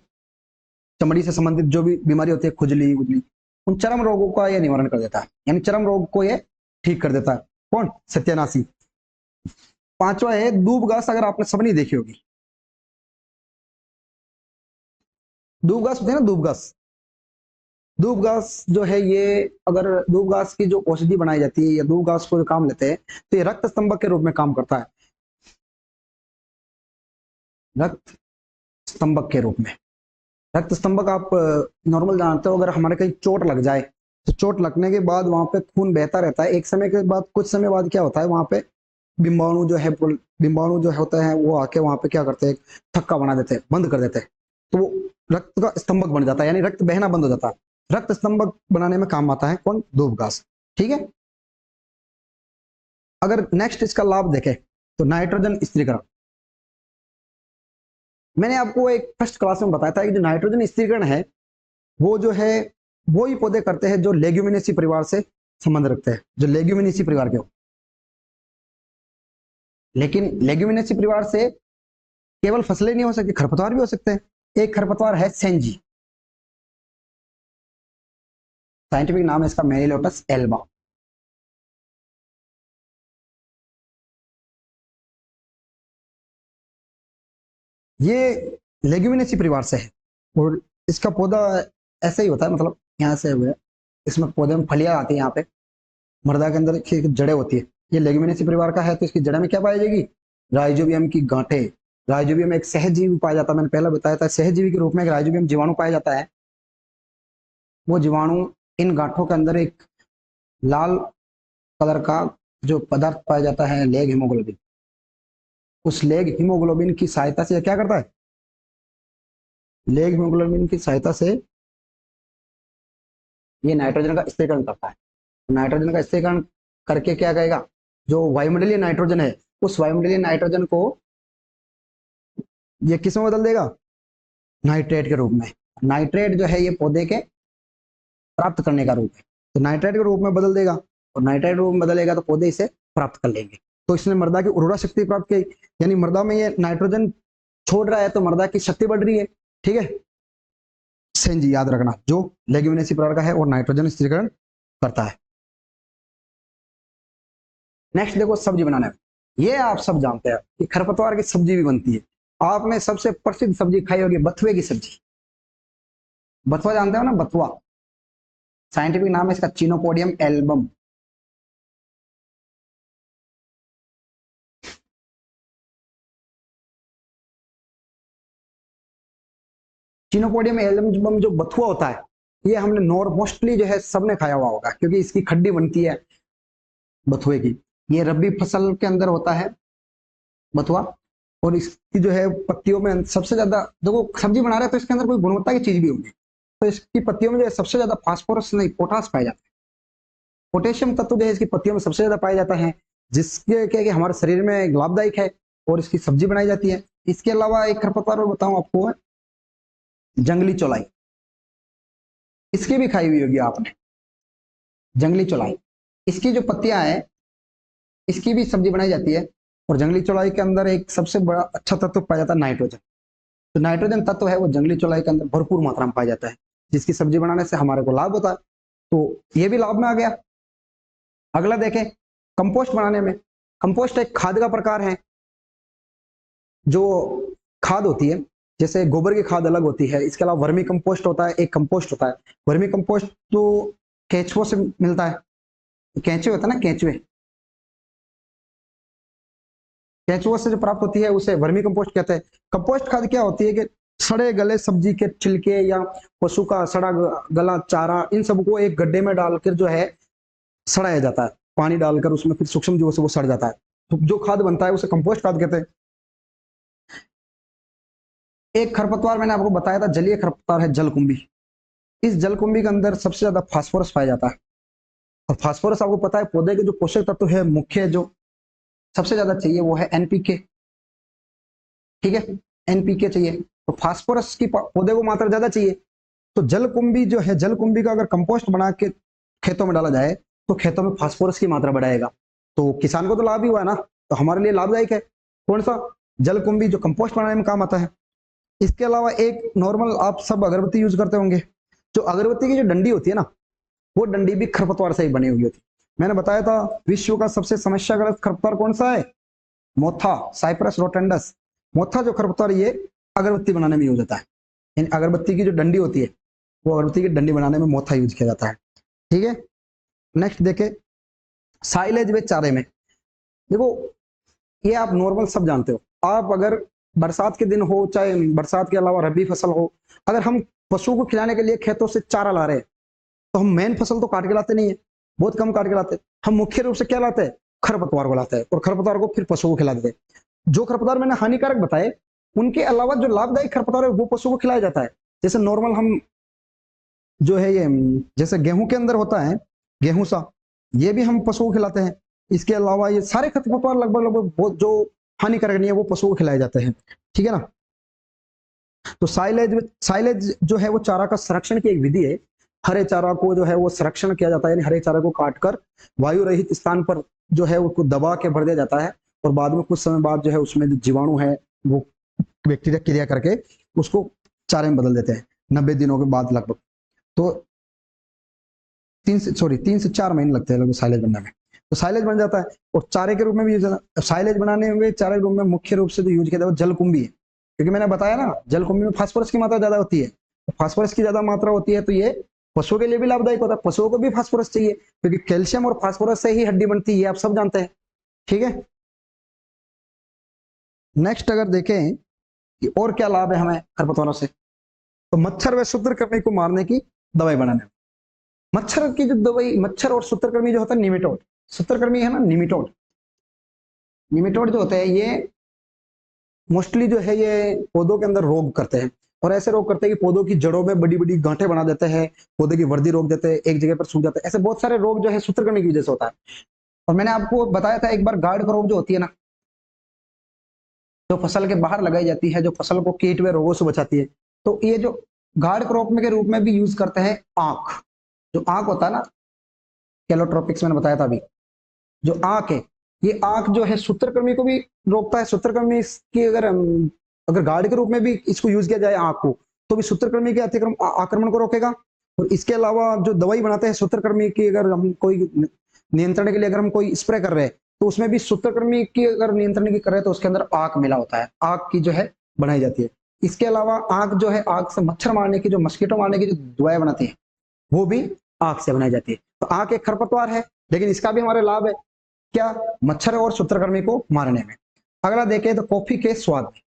चमड़ी से संबंधित जो भी बीमारी होती है, खुजली उजली, उन चर्म रोगों का यह निवारण कर देता है, यानी चर्म रोग को यह ठीक कर देता है। कौन? सत्यानाशी। पांचवा है दूब घास, अगर आपने सबने देखी होगी। दूब घास होती है ना, दूब घास। दूब घास जो है ये, अगर दूब घास की जो औषधि बनाई जाती है या दूब घास को जो काम लेते हैं तो ये रक्त स्तंभक के रूप में काम करता है। रक्त स्तंभक के रूप में। रक्त स्तंभक आप नॉर्मल जानते हो, अगर हमारे कहीं चोट लग जाए तो चोट लगने के बाद वहां पे खून बहता रहता है, एक समय के बाद, कुछ समय बाद क्या होता है वहां पे बिंबाणु जो है, बिंबाणु जो होते हैं वो आके वहां पे क्या करते हैं, थक्का बना देते हैं, बंद कर देते हैं, तो वो रक्त का स्तंभक बन जाता है, यानी रक्त बहना बंद हो जाता है। रक्त स्तंभक बनाने में काम आता है कौन? दूब घास। ठीक है, अगर नेक्स्ट इसका लाभ देखें तो नाइट्रोजन स्थिरीकरण। मैंने आपको एक फर्स्ट क्लास में बताया था कि जो नाइट्रोजन स्थिरीकरण है वो जो है वो ही पौधे करते हैं जो लेग्यूमिनेसी परिवार से संबंध रखते हैं, जो लेग्यूमिनेसी परिवार के हो। लेकिन लेग्यूमिनेसी परिवार से केवल फसलें नहीं हो सकती, खरपतवार भी हो सकते हैं। एक खरपतवार है सेंजी, साइंटिफिक नाम है इसका मेनिलोटस एल्बा। ये लेग्यूमिनेसी परिवार से है और इसका पौधा ऐसे ही होता है, मतलब यहाँ से हुआ है, इसमें पौधे में फलियां आती है, यहाँ पे मृदा के अंदर जड़ें होती है। ये लेग्यूमिनेसी परिवार का है तो इसकी जड़ में क्या पाई जाएगी? राइजोबियम की गांठें। राइजोबियम एक सहजीवी पाया जाता है, मैंने पहले बताया था, सहजीवी के रूप में एक राइजोबियम जीवाणु पाया जाता है। वो जीवाणु इन गांठों के अंदर एक लाल कलर का जो पदार्थ पाया जाता है, लेग हीमोग्लोबिन। उस लेग हीमोग्लोबिन की सहायता से क्या करता है? लेग हीमोग्लोबिन की सहायता से ये नाइट्रोजन का स्थिरीकरण करता है। नाइट्रोजन का स्थिरीकरण करके क्या कहेगा, जो वायुमंडलीय नाइट्रोजन है उस वायुमंडलीय नाइट्रोजन को ये किस में बदल देगा? नाइट्रेट के रूप में। नाइट्रेट जो है ये पौधे के प्राप्त करने का रूप है, तो नाइट्रेट के रूप में बदल देगा, और नाइट्रेट रूप में बदलेगा तो पौधे इसे प्राप्त कर लेंगे। तो इसने मृदा की उर्वरा शक्ति प्राप्त की, यानी मृदा में ये नाइट्रोजन छोड़ रहा है तो मृदा की शक्ति बढ़ रही है। ठीक है, सेंजी याद रखना, जो लेग्यूमिनेसी प्रकार का है और नाइट्रोजन स्थिरीकरण करता है। नेक्स्ट देखो सब्जी बनाने में, ये आप सब जानते हैं कि खरपतवार की सब्जी भी बनती है। आपने सबसे प्रसिद्ध सब्जी खाई होगी बथुए की सब्जी। बथुआ जानते हो ना, बथुआ, साइंटिफिक नाम है इसका चिनोपोडियम एल्बम। चिनोपोडियम एलम्बम जो बथुआ होता है, ये हमने मोस्टली जो है सबने खाया हुआ होगा, क्योंकि इसकी खड्डी बनती है बथुए की। ये रबी फसल के अंदर होता है बथुआ, और इसकी जो है पत्तियों में सबसे ज्यादा, देखो सब्जी बना रहे हैं तो इसके अंदर कोई गुणवत्ता की चीज भी होगी, तो इसकी पत्तियों में जो है सबसे ज्यादा फास्फोरस नहीं पोटास पाया जाता है। पोटेशियम तत्व जो है इसकी पत्तियों में सबसे ज्यादा पाया जाता है, जिसके क्या कि हमारे शरीर में लाभदायक है, और इसकी सब्जी बनाई जाती है। इसके अलावा एक खरपतवार और बताऊं आपको, जंगली चौलाई। इसकी भी खाई हुई होगी आपने, जंगली चौलाई। इसकी जो पत्तियां हैं इसकी भी सब्जी बनाई जाती है। और जंगली चौलाई के अंदर एक सबसे बड़ा अच्छा तत्व पाया जाता है नाइट्रोजन। तो नाइट्रोजन तत्व है वो जंगली चौलाई के अंदर भरपूर मात्रा में पाया जाता है, जिसकी सब्जी बनाने से हमारे को लाभ होता है। तो ये भी लाभ में आ गया। अगला देखें, कंपोस्ट बनाने में। कंपोस्ट एक खाद का प्रकार है। जो खाद होती है, जैसे गोबर की खाद अलग होती है, इसके अलावा वर्मी कंपोस्ट होता है, एक कंपोस्ट होता है। वर्मी कंपोस्ट तो केंचुओं से मिलता है, केंचुए होता है ना, केंचुए, केंचुओं से जो प्राप्त होती है उसे वर्मी कंपोस्ट कहते हैं। कंपोस्ट खाद क्या होती है कि सड़े गले सब्जी के छिलके या पशु का सड़ा गला चारा, इन सबको एक गड्ढे में डालकर जो है सड़ाया जाता है, पानी डालकर उसमें फिर सूक्ष्म जीवों से वो सड़ जाता है, तो जो खाद बनता है उसे कंपोस्ट खाद कहते हैं। एक खरपतवार मैंने आपको बताया था, जलीय खरपतवार है जलकुंभी। इस जलकुंभी के अंदर सबसे ज्यादा फास्फोरस पाया जाता है, और फास्फोरस आपको पता है पौधे के जो पोषक तत्व है मुख्य जो सबसे ज्यादा चाहिए वो है एनपीके। ठीक है, एनपीके चाहिए, तो फास्फोरस की पौधे को मात्रा ज्यादा चाहिए। तो जलकुंभी जो है, जलकुंभी का अगर कंपोस्ट बना के खेतों में डाला जाए तो खेतों में फास्फोरस की मात्रा बढ़ाएगा, तो किसान को तो लाभ ही हुआ ना, तो हमारे लिए लाभदायक है। कौन सा? जलकुंभी, जो कंपोस्ट बनाने में काम आता है। इसके अलावा एक नॉर्मल आप सब अगरबत्ती यूज करते होंगे, जो अगरबत्ती की जो डंडी होती है ना, वो डंडी भी खरपतवार से ही बनी हुई होती है। मैंने बताया था विश्व का सबसे समस्याग्रस्त खरपतवार कौन सा है? मोथा, साइप्रस रोटेंडस। मोथा जो खरपतवार ये अगरबत्ती बनाने में यूज होता है। इन अगरबत्ती की जो डंडी होती है वो अगरबत्ती की डंडी बनाने में मोथा यूज किया जाता है। ठीक है, नेक्स्ट देखे, साइलेज वे चारे में। देखो ये आप नॉर्मल सब जानते हो, आप अगर बरसात के दिन हो चाहे बरसात के अलावा रबी फसल हो, अगर हम पशुओं को खिलाने के लिए खेतों से चारा ला रहे हैं तो हम मेन फसल तो काट के लाते नहीं है, बहुत कम काट के लाते हैं। हम मुख्य रूप से क्या लाते हैं? खरपतवार को लाते हैं, और खरपतवार को फिर पशुओं को खिला देते हैं। जो खरपतवार मैंने हानिकारक बताए, उनके अलावा जो लाभदायक खरपतवार है वो पशुओं को खिलाया जाता है। जैसे नॉर्मल हम जो है ये, जैसे गेहूं के अंदर होता है गेहूं सा, ये भी हम पशुओं को खिलाते हैं। इसके अलावा ये सारे खरपतवार लगभग लगभग बहुत जो हानिकारक नहीं है वो पशुओं को खिलाए जाते हैं। ठीक है ना। तो साइलेज जो है वो चारा का संरक्षण की एक विधि है। हरे चारा को जो है वो संरक्षण किया जाता है, यानी हरे चारा को काटकर वायु रहित स्थान पर जो है उसको दबा के भर दिया जाता है, और बाद में कुछ समय बाद जो है उसमें जो जीवाणु है वो बैक्टीरिया क्रिया करके उसको चारे में बदल देते हैं 90 दिनों के बाद लगभग। तो 3 से 4 महीने लगते हैं लगभग साइलेज बनने में, तो साइलेज बन जाता है। और चारे के रूप में भी यूज, साइलेज बनाने में चारे के रूप में मुख्य रूप से जो यूज किया जाता है वो जलकुंभी है, क्योंकि मैंने बताया ना जलकुंभी में फास्फोरस की मात्रा ज्यादा होती है। तो फास्फोरस की ज्यादा मात्रा होती है तो ये पशुओं के लिए भी लाभदायक होता है, पशुओं को भी फास्फोरस चाहिए, क्योंकि कैल्शियम और फास्फोरस से ही हड्डी बनती है, आप सब जानते हैं। ठीक है, नेक्स्ट अगर देखें कि और क्या लाभ है हमें खरपतवारों से, तो मच्छर व सूत्रकृमि को मारने की दवाई बनाने में। मच्छर की जो दवाई, मच्छर और सूत्रकृमि जो होता है निमेटोड, सूत्रकृमि है ना निमेटोड, निमेटोड जो होते हैं ये मोस्टली जो है ये पौधों के अंदर रोग करते हैं, और ऐसे रोग करते हैं कि पौधों की जड़ों में बड़ी बड़ी गांठें बना देते हैं, पौधे की वर्दी रोक देते हैं, एक जगह पर सूख जाते हैं। ऐसे बहुत सारे रोग जो है सूत्रकृमि की वजह से होता है। और मैंने आपको बताया था एक बार गार्ड क्रॉप जो होती है ना, जो फसल के बाहर लगाई जाती है, जो फसल को कीट व रोगों से बचाती है, तो ये जो गार्ड क्रॉप में के रूप में भी यूज करते हैं आंख। जो आंख होता है ना, कैलोट्रोपिक्स मैंने बताया था अभी, जो आंख है, ये आंख जो है सूत्रकृमि को भी रोकता है। सूत्रकृमि की अगर गार्ड के रूप में भी इसको यूज किया जाए आंख को, तो भी सूत्रकृमि के अतिक्रम आक्रमण को रोकेगा। और इसके अलावा जो दवाई बनाते हैं सूत्रकृमि की, अगर हम कोई नियंत्रण के लिए अगर हम कोई स्प्रे कर रहे हैं तो उसमें भी सूत्रकृमि की अगर नियंत्रण की कर रहे हैं तो उसके अंदर आंख मिला होता है, आंख की जो है बनाई जाती है। इसके अलावा आंख जो है, आंख से मच्छर मारने की, जो मस्कीटो मारने की जो दवाएं बनाती है वो भी आंख से बनाई जाती है। तो आंख एक खरपतवार है, लेकिन इसका भी हमारे लाभ है, क्या? मच्छर और सूत्रकृमि को मारने में। अगला देखें तो कॉफी के स्वाद में।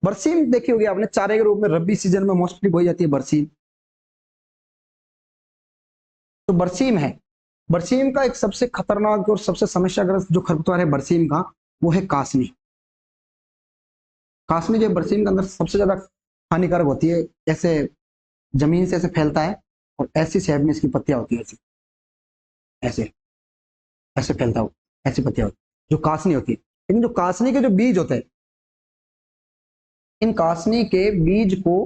बरसीम देखी होगी आपने, चारे के रूप में रबी सीजन में मोस्टली बोई जाती है बरसीम। तो बरसीम है, बरसीम का एक सबसे खतरनाक और सबसे समस्याग्रस्त जो खरपतवार है बरसीम का, वो है कासनी। कासनी जो बरसीम के अंदर सबसे ज्यादा हानिकारक होती है। ऐसे जमीन से ऐसे फैलता है और ऐसी शेप में इसकी पत्तियां होती है, ऐसी ऐसे ऐसे फैलता हो, ऐसी पत्तियां होती है, जो कासनी होती है। लेकिन जो कासनी के जो बीज होते हैं, इन कासनी के बीज को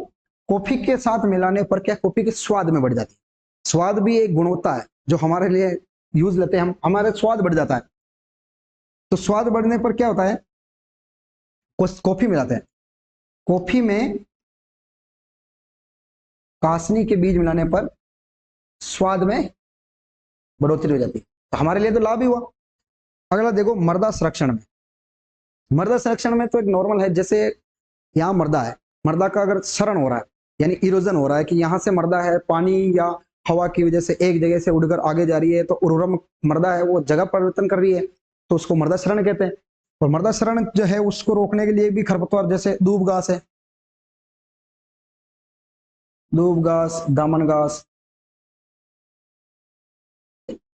कॉफी के साथ मिलाने पर क्या, कॉफी के स्वाद में बढ़ जाती है। स्वाद भी एक गुणवत्ता है जो हमारे लिए यूज लेते हैं हम, हमारे स्वाद बढ़ जाता है। तो स्वाद बढ़ने पर क्या होता है, कॉफी मिलाते हैं, कॉफी में कासनी के बीज मिलाने पर स्वाद में बढ़ोतरी हो जाती है। तो हमारे लिए तो लाभ ही हुआ। अगला देखो मृदा संरक्षण में। मृदा संरक्षण में तो एक नॉर्मल है, जैसे यहाँ मृदा है, मृदा का अगर क्षरण हो रहा है यानी इरोजन हो रहा है, कि यहाँ से मृदा है, पानी या हवा की वजह से एक जगह से उड़कर आगे जा रही है, तो उर्वरक मृदा है वो जगह परिवर्तन कर रही है, तो उसको मृदा क्षरण कहते हैं। और मृदा क्षरण जो है उसको रोकने के लिए भी खरपतवार, जैसे दूब घास है, दूब घास, दामन घास,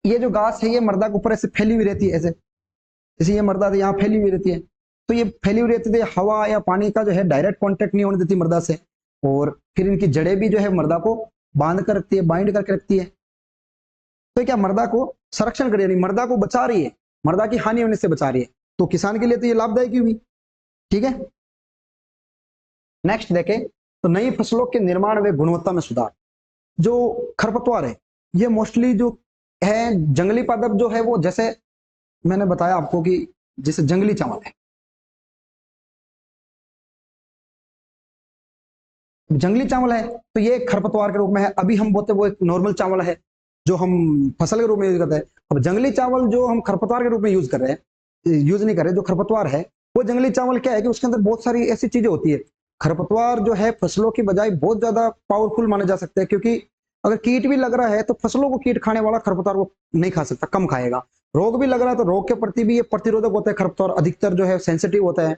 ये जो घास है ये मृदा के ऊपर ऐसे फैली हुई रहती है, ऐसे जैसे ये मृदा यहाँ फैली हुई रहती है। तो ये फैली हुई रहती है, हवा या पानी का जो है डायरेक्ट कांटेक्ट नहीं होने देती मृदा से, और फिर इनकी जड़ें भी जो है मृदा को बांध कर रखती है, बाइंड करके रखती है। तो क्या मृदा को संरक्षण कर रही है, मृदा को बचा रही है, मृदा की हानि होने से बचा रही है। तो किसान के लिए तो ये लाभदायक हुई। ठीक है, नेक्स्ट देखें तो नई फसलों के निर्माण व गुणवत्ता में सुधार। जो खरपतवार है ये मोस्टली जो है जंगली पादप जो है वो, जैसे मैंने बताया आपको कि जैसे जंगली चावल है, जंगली चावल है तो ये खरपतवार के रूप में है। अभी हम बोलते वो एक नॉर्मल चावल है जो हम फसल के रूप में यूज करते हैं। अब जंगली चावल जो हम खरपतवार के रूप में यूज कर रहे हैं, यूज नहीं कर रहे, जो खरपतवार है वो जंगली चावल क्या है कि उसके अंदर बहुत सारी ऐसी चीजें होती है। खरपतवार जो है फसलों की बजाय बहुत ज्यादा पावरफुल माने जा सकते हैं, क्योंकि अगर कीट भी लग रहा है तो फसलों को कीट खाने वाला खरपतवार वो नहीं खा सकता, कम खाएगा। रोग भी लग रहा है तो रोग के प्रति भी ये प्रतिरोधक होता है खरपतवार, अधिकतर जो है सेंसिटिव होता है,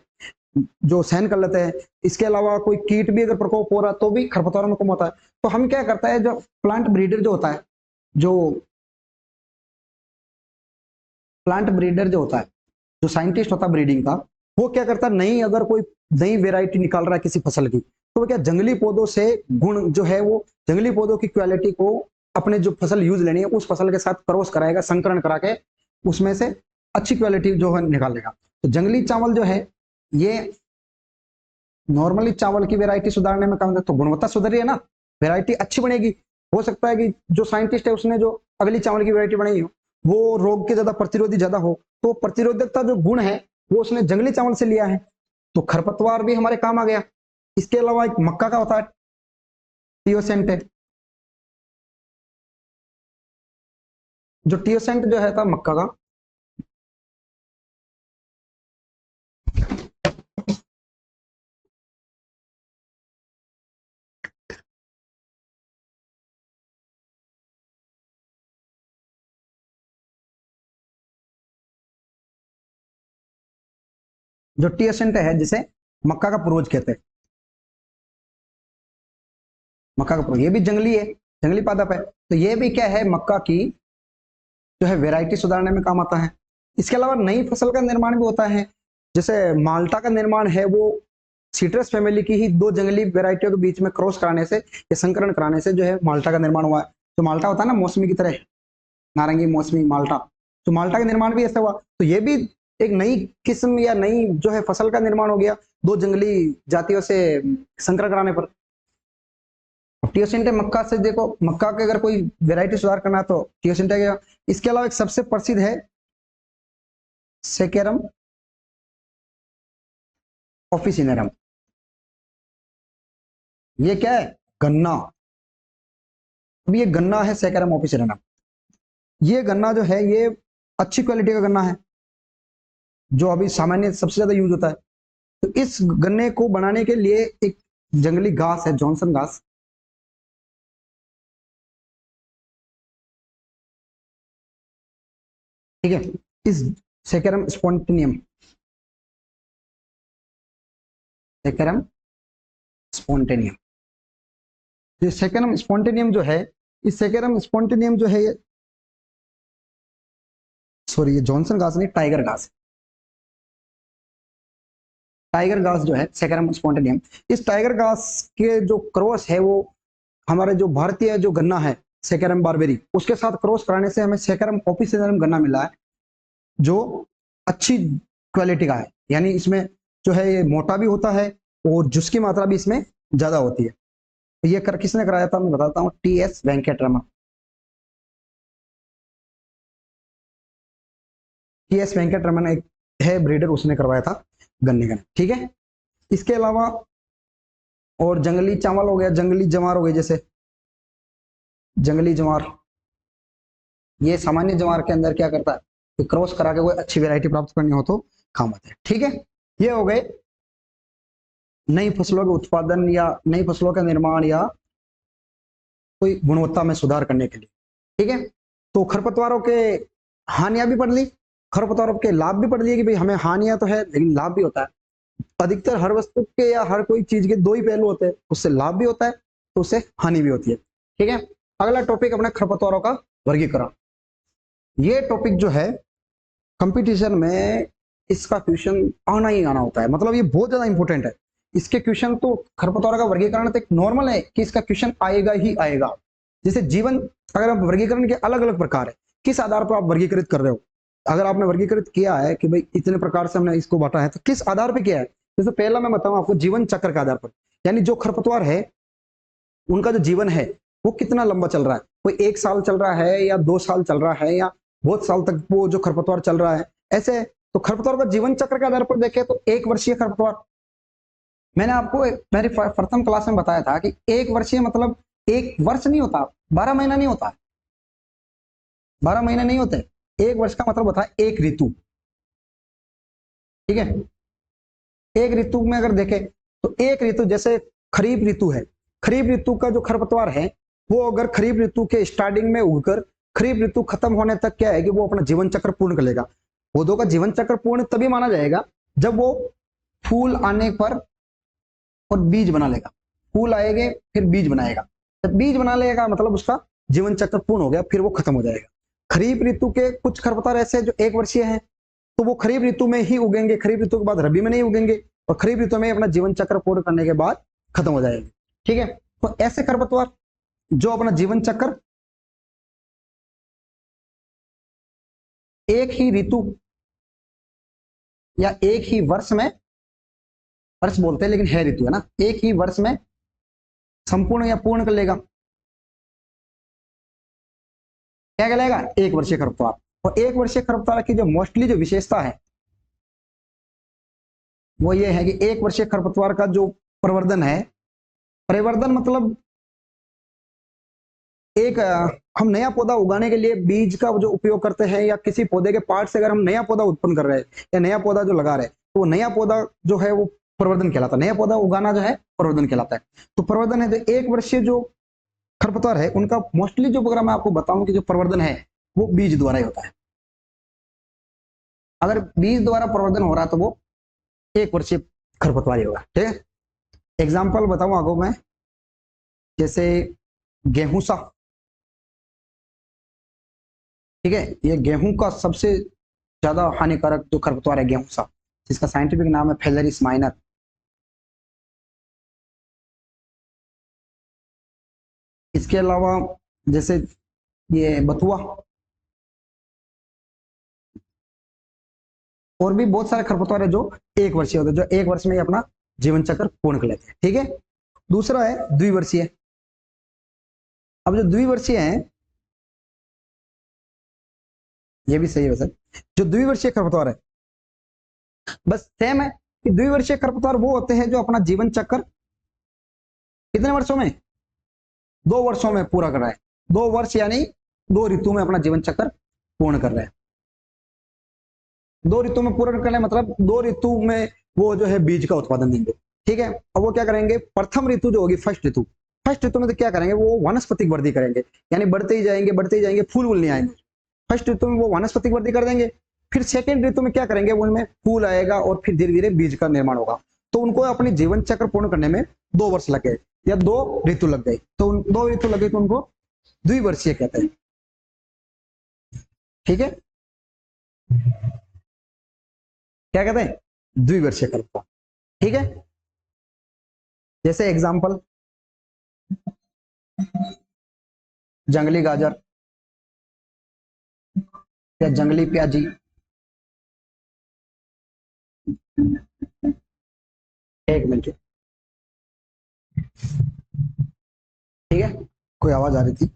जो सहन कर लेते हैं। इसके अलावा कोई कीट भी अगर प्रकोप हो रहा है तो भी खरपतवारों में कम होता है। तो हम क्या करता है, जो प्लांट ब्रीडर जो होता है, जो प्लांट ब्रीडर जो होता है, जो साइंटिस्ट होता है ब्रीडिंग का, वो क्या करता है, नई अगर कोई नई वेराइटी निकाल रहा है किसी फसल की, तो वो क्या जंगली पौधों से गुण जो है वो जंगली पौधों की क्वालिटी को अपने जो फसल यूज लेनी है उस फसल के साथ क्रॉस कराएगा, संकरण करा के उसमें से अच्छी क्वालिटी जो है निकालेगा। तो जंगली चावल जो है ये नॉर्मली चावल की वैरायटी सुधारने में काम, तो गुणवत्ता सुधर रही है ना, वैरायटी अच्छी बनेगी। हो सकता है कि जो साइंटिस्ट है उसने जो अगली चावल की वैरायटी बनाई हो वो रोग के ज्यादा प्रतिरोधी ज्यादा हो, तो प्रतिरोधकता जो गुण है वो उसने जंगली चावल से लिया है। तो खरपतवार भी हमारे काम आ गया। इसके अलावा एक मक्का का होता है टियोसेंट है, जो टियोसेंट जो है था मक्का का, जो टियोसेंट है जिसे मक्का का पूर्वज कहते हैं, मक्का का पूर्वज, ये भी जंगली है, जंगली पादप है। तो ये भी क्या है, मक्का की जो है वैरायटी सुधारने में काम आता है। इसके अलावा नई फसल का निर्माण भी होता है, जैसे माल्टा का निर्माण है वो सीट्रस फैमिली की ही दो जंगली वेराइटियों के बीच में क्रॉस कराने से या संकरण कराने से जो है माल्टा का निर्माण हुआ है। तो माल्टा होता है ना मौसमी की तरह, नारंगी मौसमी माल्टा, तो माल्टा का निर्माण भी ऐसा हुआ। तो ये भी एक नई किस्म या नई जो है फसल का निर्माण हो गया दो जंगली जातियों से संकरण कराने पर। टियोसिंटे मक्का से देखो, मक्का के अगर कोई वेराइटी सुधार करना है तो टियोसिंटे गया। इसके अलावा एक सबसे प्रसिद्ध है सेकेरम ऑफिसिनेरम। ये क्या है, गन्ना। अब ये गन्ना है सेकेरम ऑफिसिनेरम, ये गन्ना जो है ये अच्छी क्वालिटी का गन्ना है जो अभी सामान्य सबसे ज्यादा यूज होता है। तो इस गन्ने को बनाने के लिए एक जंगली घास है जॉनसन घास, ठीक है, इस सेकेरम स्पॉन्टिनियम, सेकेरम स्पॉन्टेनियम। ये सेकेरम स्पॉन्टेनियम जो है, इस सेकेरम स्पॉन्टेनियम जो है, सॉरी ये जॉनसन घास नहीं, टाइगर घास। टाइगर घास जो है सेकेरम स्पॉन्टेनियम, इस टाइगर घास के जो क्रॉस है वो हमारे जो भारतीय जो गन्ना है सेकेरम बारबेरी, उसके साथ क्रॉस कराने से हमें सेकेरम ऑफिसियलम गन्ना मिला है, जो अच्छी क्वालिटी का है। यानी इसमें जो है ये मोटा भी होता है और जूस की मात्रा भी इसमें ज्यादा होती है। ये किसने कराया था मैं बताता हूँ, टी.एस. वेंकटरमन। टी.एस. वेंकटरमन एक है ब्रीडर, उसने करवाया था गन्ने का, ठीक है। इसके अलावा और जंगली चावल हो गया, जंगली जवार हो गए, जैसे जंगली जवार, ये सामान्य जवार के अंदर क्या करता है कि क्रॉस करा के कोई अच्छी वैरायटी प्राप्त करनी हो तो काम आते हैं, ठीक है। ये हो गए नई फसलों के उत्पादन या नई फसलों का निर्माण या कोई गुणवत्ता में सुधार करने के लिए, ठीक है। तो खरपतवारों के हानियां भी पढ़ ली, खरपतवारों के लाभ भी पढ़ लिए कि भाई हमें हानियां तो है लेकिन लाभ भी होता है। अधिकतर हर वस्तु के या हर कोई चीज के दो ही पहलू होते हैं, उससे लाभ भी होता है तो उससे हानि भी होती है, ठीक है। अगला टॉपिक अपना खरपतवारों का वर्गीकरण। ये टॉपिक जो है कंपटीशन में इसका क्वेश्चन आना ही आना होता है, मतलब ये बहुत ज्यादा इंपॉर्टेंट है। इसके क्वेश्चन तो खरपतवार का वर्गीकरण तो एक नॉर्मल है कि इसका क्वेश्चन आएगा ही आएगा। जैसे जीवन, अगर आप वर्गीकरण के अलग अलग प्रकार है, किस आधार पर आप वर्गीकृत कर रहे हो, अगर आपने वर्गीकृत किया है कि भाई इतने प्रकार से हमने इसको बांटा है तो किस आधार पर किया है। जैसे पहला मैं बताऊं आपको, जीवन चक्र के आधार पर, यानी जो खरपतवार है उनका जो जीवन है वो कितना लंबा चल रहा है, कोई 1 साल चल रहा है या 2 साल चल रहा है या बहुत साल तक वो जो खरपतवार चल रहा है, ऐसे। तो खरपतवार का जीवन चक्र के आधार पर देखें तो 1 वर्षीय खरपतवार, मैंने आपको मेरी प्रथम क्लास में बताया था कि 1 वर्षीय मतलब 1 वर्ष नहीं होता, 12 महीना नहीं होता, 12 महीने नहीं होते। 1 वर्ष का मतलब होता है 1 ऋतु, ठीक है। 1 ऋतु में अगर देखें तो 1 ऋतु, जैसे खरीफ ऋतु है, खरीफ ऋतु का जो खरपतवार है वो अगर खरीफ ऋतु के स्टार्टिंग में उगकर खरीफ ऋतु खत्म होने तक क्या है कि वो अपना जीवन चक्र पूर्ण कर लेगा। पौधों का जीवन चक्र पूर्ण तभी माना जाएगा जब वो फूल आने पर और बीज बना लेगा, फूल आएंगे फिर बीज बनाएगा, जब बीज बना लेगा मतलब उसका जीवन चक्र पूर्ण हो गया, फिर वो खत्म हो जाएगा। खरीफ ऋतु के कुछ खरपतवार ऐसे जो 1 वर्षीय हैं, तो वो खरीफ ऋतु में ही उगेंगे, खरीफ ऋतु के बाद रबी में नहीं उगेंगे और खरीफ ऋतु में अपना जीवन चक्र पूर्ण करने के बाद खत्म हो जाएंगे, ठीक है। तो ऐसे खरपतवार जो अपना जीवन चक्र एक ही ऋतु या एक ही वर्ष में, वर्ष बोलते हैं लेकिन है ऋतु है ना, एक ही वर्ष में संपूर्ण या पूर्ण कर लेगा, क्या कहलाएगा, 1 वर्षीय खरपतवार। और 1 वर्षीय खरपतवार की जो मोस्टली जो विशेषता है वो ये है कि 1 वर्षीय खरपतवार का जो प्रवर्धन है, परिवर्धन मतलब एक हम नया पौधा उगाने के लिए बीज का जो उपयोग करते हैं या किसी पौधे के पार्ट से अगर हम नया पौधा उत्पन्न कर रहे हैं या नया पौधा जो लगा रहे हैं तो वो नया पौधा जो है वो प्रवर्धन कहलाता है, नया पौधा उगाना जो है प्रवर्धन कहलाता है। तो प्रवर्धन है जो 1 वर्षीय जो खरपतवार है उनका मोस्टली जो अगर मैं आपको बताऊं कि जो प्रवर्धन है वो बीज द्वारा ही होता है। अगर बीज द्वारा प्रवर्धन हो रहा है तो वो 1 वर्षीय खरपतवार ही होगा, ठीक है। एग्जाम्पल बताऊं आपको मैं, जैसे गेहूं सा, ठीक है, ये गेहूं का सबसे ज्यादा हानिकारक जो खरपतवार है गेहूं सा, जिसका साइंटिफिक नाम है फेलरिस माइनर। इसके अलावा जैसे ये बथुआ, और भी बहुत सारे खरपतवार है जो 1 वर्षीय होते हैं, जो 1 वर्ष में ही अपना जीवन चक्र पूर्ण कर लेते हैं, ठीक है। दूसरा है द्विवर्षीय। अब जो द्विवर्षीय है ये भी सही है सर, जो द्विवर्षीय खरपतवार है बस सेम है कि द्विवर्षीय खरपतवार वो होते हैं जो अपना जीवन चक्र कितने वर्षों में, 2 वर्षों में पूरा कर रहा है। 2 वर्ष यानी 2 ऋतु में अपना जीवन चक्र पूर्ण कर रहे हैं। 2 ऋतु में पूर्ण करने मतलब 2 ऋतु में वो जो है बीज का उत्पादन देंगे, ठीक है। अब वो क्या करेंगे, प्रथम ऋतु जो होगी फर्स्ट ऋतु, फर्स्ट ऋतु में तो क्या करेंगे वो वानस्पतिक वृद्धि करेंगे, यानी बढ़ते ही जाएंगे बढ़ते ही जाएंगे, फूल नहीं आएंगे। फर्स्ट ऋतु में वो वानस्पतिक वृद्धि कर देंगे, फिर सेकेंड ऋतु में क्या करेंगे, उनमें फूल आएगा और फिर धीरे धीरे बीज का निर्माण होगा। तो उनको अपनी जीवन चक्र पूर्ण करने में 2 वर्ष लग गए या 2 ऋतु लग गए, तो 2 ऋतु लगे तो उनको द्विवर्षीय कहते हैं। ठीक है, क्या कहते हैं? द्विवर्षीय खरपतवार। ठीक है, जैसे एग्जांपल जंगली गाजर या जंगली प्याजी। एक मिनट, ठीक है, कोई आवाज आ रही थी।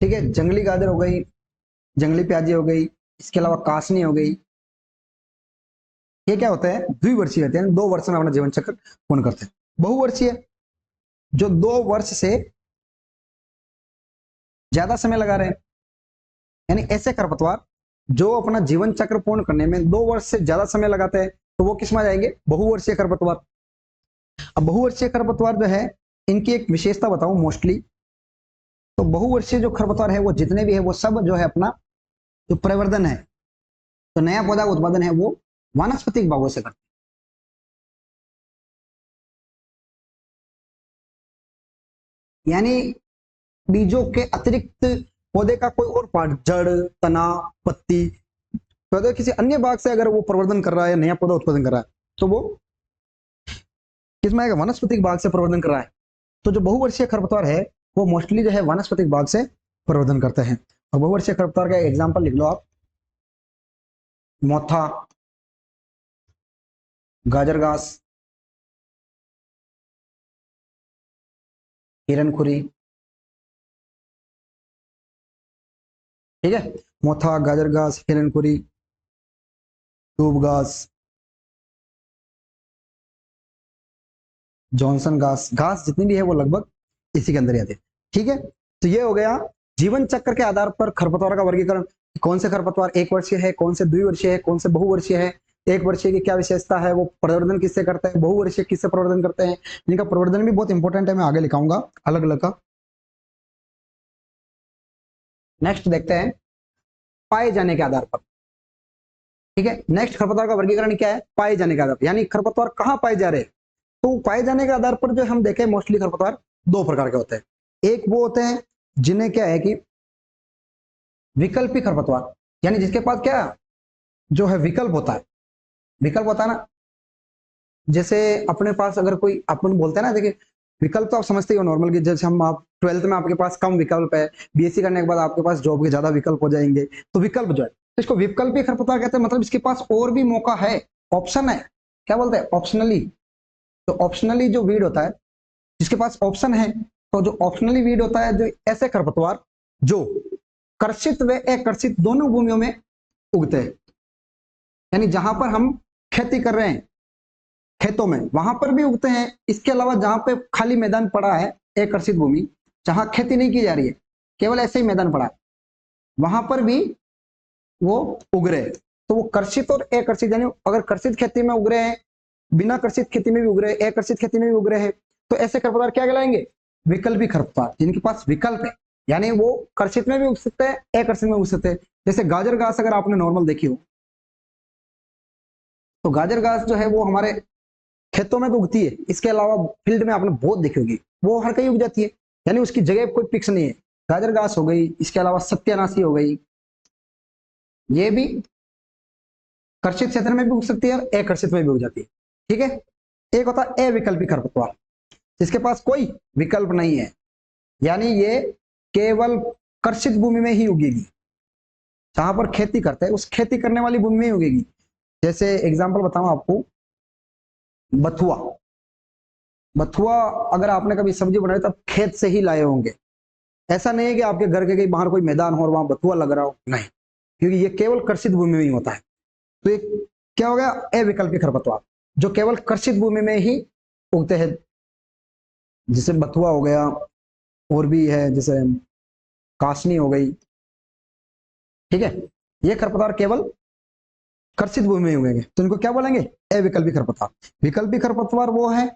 ठीक है, जंगली गाजर हो गई, जंगली प्याजी हो गई, इसके अलावा कासनी हो गई। ये क्या होता है? द्विवर्षीय रहते हैं, 2 वर्ष में अपना जीवन चक्र पूर्ण करते हैं। बहुवर्षीय जो 2 वर्ष से ज्यादा समय लगा रहे हैं, यानी ऐसे खरपतवार जो अपना जीवन चक्र पूर्ण करने में 2 वर्ष से ज्यादा समय लगाते हैं, तो वो किस में आ जाएंगे? बहुवर्षीय खरपतवार। अब बहुवर्षीय खरपतवार जो है, इनकी एक विशेषता बताऊं मोस्टली, तो बहुवर्षीय जो खरपतवार है वो जितने भी है वो सब जो है अपना जो प्रवर्धन है, तो नया पौधा उत्पादन है, वो वानस्पतिक भागों से करते हैं। यानी बीजों के अतिरिक्त पौधे का कोई और पार्ट, जड़, तना, पत्ती, पौधे किसी अन्य भाग से अगर वो प्रवर्धन कर रहा है, नया पौधा उत्पादन कर रहा है, तो वो किसमें आएगा? वनस्पतिक भाग से प्रवर्धन कर रहा है। तो जो बहुवर्षीय खरपतवार है वो मोस्टली जो है वनस्पतिक भाग से प्रवर्धन करते हैं। और बहुवर्षीय खरपतवार का एग्जाम्पल लिख लो आप, मोथा, गाजर घास, हिरनखुरी। ठीक है, मोथा, गाजर घास, हिरनखुरी, दूब घास, जॉनसन घास, घास जितनी भी है वो लगभग इसी के अंदर ही आते हैं। ठीक है, तो ये हो गया जीवन चक्र के आधार पर खरपतवार का वर्गीकरण। कौन से खरपतवार 1 वर्षीय है, कौन से द्विवर्षीय है, कौन से बहुवर्षीय है। 1 वर्षीय की क्या विशेषता है, वो प्रवर्धन किससे करते हैं, बहुवर्षीय किससे प्रवर्धन करते हैं। इनका प्रवर्धन भी बहुत इंपॉर्टेंट है, मैं आगे लिखाऊंगा अलग अलग का। नेक्स्ट देखते हैं पाए जाने के आधार पर। ठीक है, नेक्स्ट खरपतवार का वर्गीकरण क्या है? पाए जाने के आधार पर, यानी खरपतवार कहाँ पाए जा रहे हैं। तो पाए जाने के आधार पर जो हम देखें, मोस्टली खरपतवार 2 प्रकार के होते हैं। एक वो होते हैं जिन्हें क्या है कि विकल्पी खरपतवार, यानी जिसके पास क्या जो है विकल्प होता है। विकल्प होता है ना, जैसे अपने पास अगर कोई, अपन बोलते हैं ना, देखिए विकल्प तो आप समझते ही हो नॉर्मल की, जैसे हम आप 12th में आपके पास कम विकल्प है, बीएससी करने के बाद आपके पास जॉब के ज्यादा विकल्प हो जाएंगे, तो विकल्प जो है, तो इसको विकल्पी खरपतवार कहते हैं। मतलब इसके पास और भी मौका है, ऑप्शन है, क्या बोलते हैं? ऑप्शनली। तो ऑप्शनली जो वीड होता है, जिसके पास ऑप्शन है, तो जो ऑप्शनली वीड होता है, जो ऐसे खरपतवार जो कर्षित व अकर्षित दोनों भूमियों में उगते हैं, यानी जहां पर हम खेती कर रहे हैं खेतों में, वहां पर भी उगते हैं। इसके अलावा जहां पे खाली मैदान पड़ा है, अकर्षित भूमि, जहां खेती नहीं की जा रही है, केवल ऐसे ही मैदान पड़ा है, वहां पर भी वो उग रहे हैं। तो वो कर्षित और अकर्षित, यानी अगर कर्षित खेती में उग रहे हैं, बिना कर्षित खेती में भी उग रहे हैं, अकर्षित खेती में भी उग रहे हैं, तो ऐसे खरपतवार क्या कहलाएंगे? विकल्पी खरपतवार, जिनके पास विकल्प है, यानी वो कर्षित में भी उग सकते हैं, अकर्षित में उग सकते हैं। जैसे गाजर घास अगर आपने नॉर्मल देखी हो, तो गाजर घास जो है वो हमारे खेतों में तो उगती है, इसके अलावा फील्ड में आपने बहुत देखी होगी, वो हर कहीं उग जाती है, यानी उसकी जगह कोई फिक्स नहीं है। गाजर घास हो गई, इसके अलावा सत्यानाशी हो गई, ये भी कर्षित क्षेत्र में भी उग सकती है और अकर्षित में भी उग जाती है। ठीक है, एक होता है अविकल्पी खरपतवार, जिसके पास कोई विकल्प नहीं है, यानी ये केवल कर्षित भूमि में ही उगेगी, जहां पर खेती करते हैं उस खेती करने वाली भूमि में ही उगेगी। जैसे एग्जांपल बताऊं आपको, बथुआ। बथुआ अगर आपने कभी सब्जी बनाई तो आप खेत से ही लाए होंगे, ऐसा नहीं है कि आपके घर के कहीं बाहर कोई मैदान हो और वहां बथुआ लग रहा हो, नहीं, क्योंकि ये केवल कर्षित भूमि में ही होता है। तो ये क्या हो गया? अविकल्पी खरपतवार, जो केवल कर्षित भूमि में ही उगते हैं, जैसे बथुआ हो गया, और भी है जैसे कासनी हो गई। ठीक है, ये खरपतवार केवल कर्षित भूमि में उगेंगे, तो इनको क्या बोलेंगे? अविकल्पी खरपतवार। विकल्पी खरपतवार वो है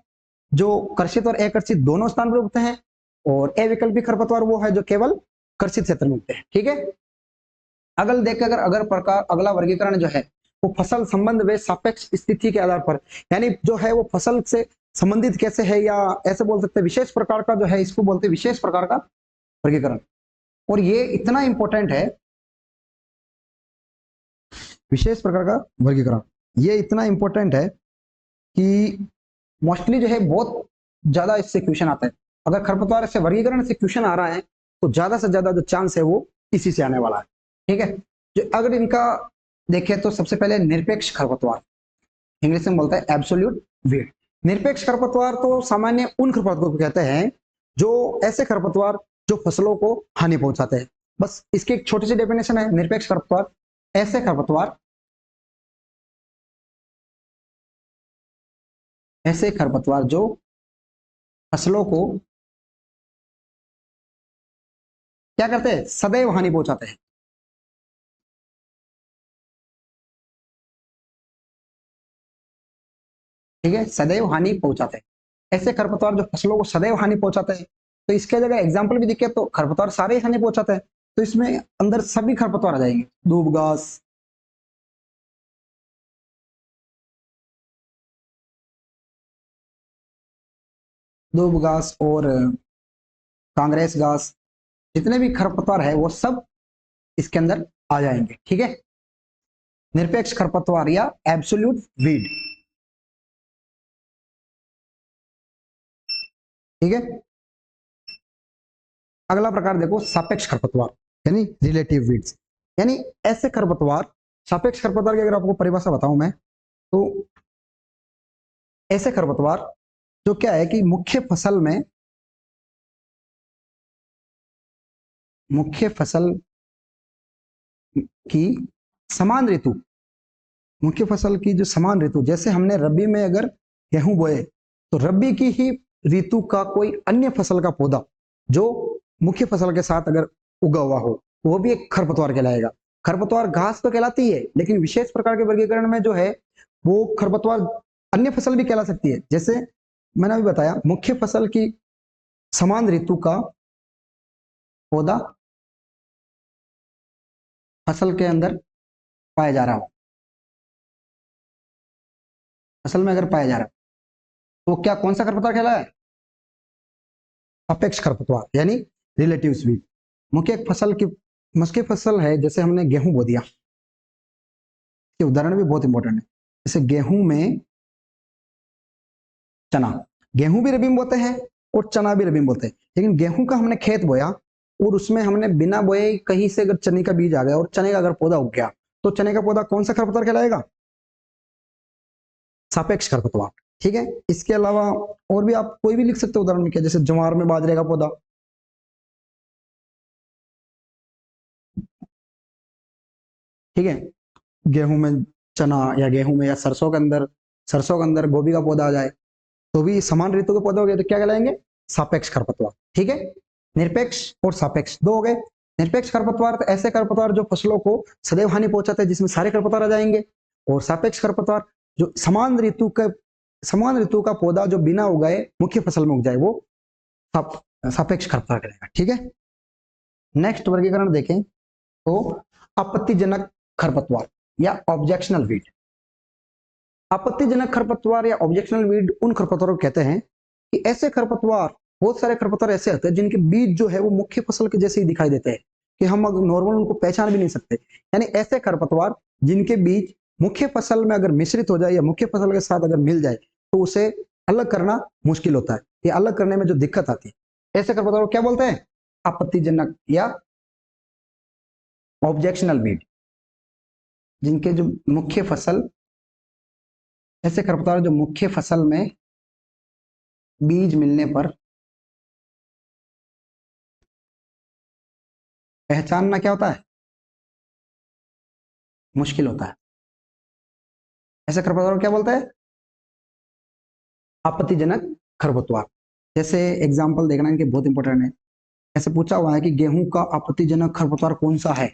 जो कर्षित और अकर्षित दोनों स्थान पर उगते हैं, और अविकल्पी खरपतवार वो है जो केवल कर्षित क्षेत्र में उगते हैं। ठीक है, अगल देख अगर प्रकार अगला वर्गीकरण जो है वो फसल संबंध व सापेक्ष स्थिति के आधार पर, यानी जो है वो फसल से संबंधित कैसे है, या ऐसे बोल सकते हैं विशेष प्रकार का जो है, इसको बोलते हैं विशेष प्रकार का वर्गीकरण। और ये इतना इंपॉर्टेंट है, विशेष प्रकार का वर्गीकरण, ये इतना इंपॉर्टेंट है कि मोस्टली जो है बहुत ज्यादा इससे क्वेश्चन आता है। अगर खरपतवार से वर्गीकरण से क्वेश्चन आ रहा है तो ज्यादा से ज्यादा जो चांस है वो इसी से आने वाला है। ठीक है, जो अगर इनका देखें तो सबसे पहले निरपेक्ष खरपतवार, इंग्लिश में बोलता है एब्सोल्यूट वीड। निरपेक्ष खरपतवार तो सामान्य उन खरपतवार को कहते हैं जो ऐसे खरपतवार जो फसलों को हानि पहुंचाते हैं। बस इसकी एक छोटी सी डेफिनेशन है, निरपेक्ष खरपतवार ऐसे खरपतवार, ऐसे खरपतवार जो फसलों को क्या करते हैं, सदैव हानि पहुंचाते हैं। ठीक है, सदैव हानि पहुंचाते हैं ऐसे खरपतवार जो फसलों को सदैव हानि पहुंचाते हैं। तो इसके अगर एग्जाम्पल भी दिखे तो खरपतवार सारे ही हानि पहुंचाते हैं, तो इसमें अंदर सभी खरपतवार आ जाएंगे, दूब घास, दूब घास और कांग्रेस घास, जितने भी खरपतवार है वो सब इसके अंदर आ जाएंगे। ठीक है, निरपेक्ष खरपतवार या एब्सोल्यूट वीड। ठीक है, अगला प्रकार देखो सापेक्ष खरपतवार यानी रिलेटिव वीड्स, यानी ऐसे खरपतवार, सापेक्ष खरपतवार की अगर आपको परिभाषा बताऊं मैं तो ऐसे खरपतवार जो क्या है कि मुख्य फसल की समान ऋतु, मुख्य फसल की जो समान ऋतु, जैसे हमने रबी में अगर गेहूं बोए तो रबी की ही ऋतु का कोई अन्य फसल का पौधा जो मुख्य फसल के साथ अगर उगा हुआ हो वो भी एक खरपतवार कहलाएगा। खरपतवार घास तो कहलाती है, लेकिन विशेष प्रकार के वर्गीकरण में जो है वो खरपतवार अन्य फसल भी कहला सकती है। जैसे मैंने अभी बताया, मुख्य फसल की समान ऋतु का पौधा फसल के अंदर पाया जा रहा हो, फसल में अगर पाया जा रहा है तो क्या कौन सा खरपतवार कहला है, सापेक्ष खरपतवार यानी रिलेटिव स्वीट। मुख्य फसल है, जैसे हमने गेहूं बो दिया, ये उदाहरण भी बहुत इंपॉर्टेंट है। जैसे गेहूं में चना, गेहूं भी रबी में बोते हैं और चना भी रबी में बोते हैं, लेकिन गेहूं का हमने खेत बोया और उसमें हमने बिना बोए कहीं से अगर चने का बीज आ गया और चने का अगर पौधा उग गया तो चने का पौधा कौन सा खरपतवार कहलाएगा, सापेक्ष खरपतवार। ठीक है, इसके अलावा और भी आप कोई भी लिख सकते हो उदाहरण में, क्या जैसे ज्वार में बाजरे का पौधा, ठीक है, गेहूं में चना, या गेहूं में या सरसों के अंदर गोभी का पौधा आ जाए तो भी समान ऋतु के पौधे हो गए तो क्या कहलाएंगे, सापेक्ष खरपतवार। ठीक है, निरपेक्ष और सापेक्ष दो हो गए। निरपेक्ष खरपतवार तो ऐसे खरपतवार जो फसलों को सदैव हानि पहुंचाते हैं, जिसमें सारे खरपतवार आ जाएंगे। और सापेक्ष खरपतवार जो समान ऋतु का पौधा जो बिना उगाए मुख्य फसल में उग जाए वो सापेक्ष खरपतवार कहलाएगा। ठीक है, नेक्स्ट वर्गीकरण देखें तो आपत्तिजनक खरपतवार या ऑब्जेक्शनल वीड। आपत्तिजनक खरपतवार या ऑब्जेक्शनल वीड उन खरपतवारों को कहते हैं कि ऐसे खरपतवार, बहुत सारे खरपतवार ऐसे होते हैं जिनके बीज जो है वो मुख्य फसल के जैसे ही दिखाई देते हैं कि हम नॉर्मल उनको पहचान भी नहीं सकते। यानी ऐसे खरपतवार जिनके बीज मुख्य फसल में अगर मिश्रित हो जाए या मुख्य फसल के साथ अगर मिल जाए तो उसे अलग करना मुश्किल होता है, ये अलग करने में जो दिक्कत आती है, ऐसे खरपतवार को क्या बोलते हैं, आपत्तिजनक या ऑब्जेक्शनल वीड। जिनके जो मुख्य फसल, ऐसे खरपतवार जो मुख्य फसल में बीज मिलने पर पहचानना क्या होता है, मुश्किल होता है, ऐसे खरपतवार को क्या बोलते हैं, आपत्तिजनक खरपतवार। जैसे एग्जाम्पल देखना इनके बहुत इंपॉर्टेंट है, ऐसे पूछा हुआ है कि गेहूं का आपत्तिजनक खरपतवार कौन सा है,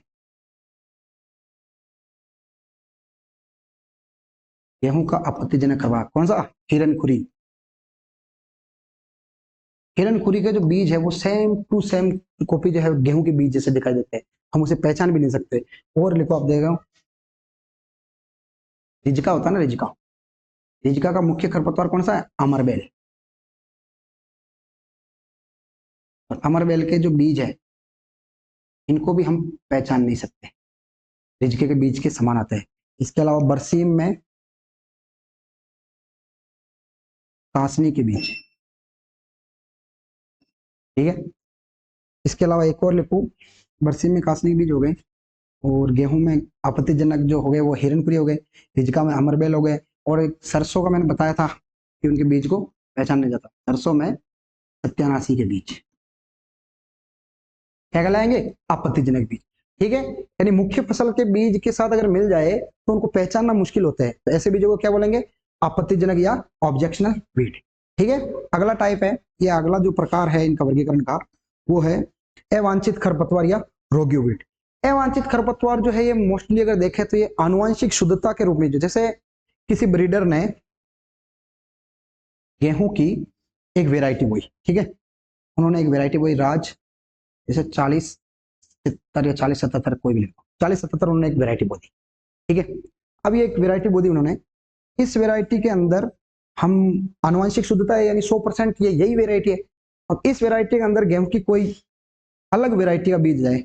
गेहूं का आपत्तिजनक खरपतवार कौन सा, हिरनखुरी। हिरनखुरी के जो बीज है वो सेम टू सेम कॉपी जो है गेहूं के बीज जैसे दिखाई देते हैं, हम उसे पहचान भी नहीं सकते। और लिखो आप देखो, रिजका होता है ना, रिजका, रिजिका का मुख्य खरपतवार कौन सा है? अमरबेल। और अमरबेल के जो बीज है इनको भी हम पहचान नहीं सकते, रिजिके के बीज के समान आते हैं। इसके अलावा बरसीम में कासनी के बीज, ठीक है। इसके अलावा एक और लिखूं, बरसीम में कासनी के बीज हो गए, और गेहूं में आपत्तिजनक जो हो गए वो हिरनपुरी हो गए, रिजिका में अमरबेल हो गए, और एक सरसों का मैंने बताया था कि उनके बीज को पहचान नहीं जाता, सरसों में सत्यानाशी के बीज क्या कहलाएंगे? आपत्तिजनक बीज, ठीक है। यानी मुख्य फसल के बीज के साथ अगर मिल जाए तो उनको पहचानना मुश्किल होता है, तो ऐसे बीजों को क्या बोलेंगे? आपत्तिजनक या ऑब्जेक्शनल बीज, ठीक है। अगला टाइप है, ये अगला जो प्रकार है इनका वर्गीकरण का, वो है अवांछित खरपतवार या रोगी बीज। अवांछित खरपतवार जो है ये मोस्टली अगर देखें तो ये आनुवंशिक शुद्धता के रूप में, जैसे किसी ब्रीडर ने गेहूं की एक वेराइटी बोई, ठीक है, उन्होंने एक वेराइटी बोई राज, जैसे 40-70 या 40-77, कोई भी लिखो, 40-77 उन्होंने एक वेराइटी बो दी, ठीक है। अब ये एक वेराइटी बो दी उन्होंने, इस वेराइटी के अंदर हम आनुवंशिक शुद्धता है यानी 100% ये यही वेराइटी है। अब इस वेराइटी के अंदर गेहूं की कोई अलग वेराइटी का बीज जाए,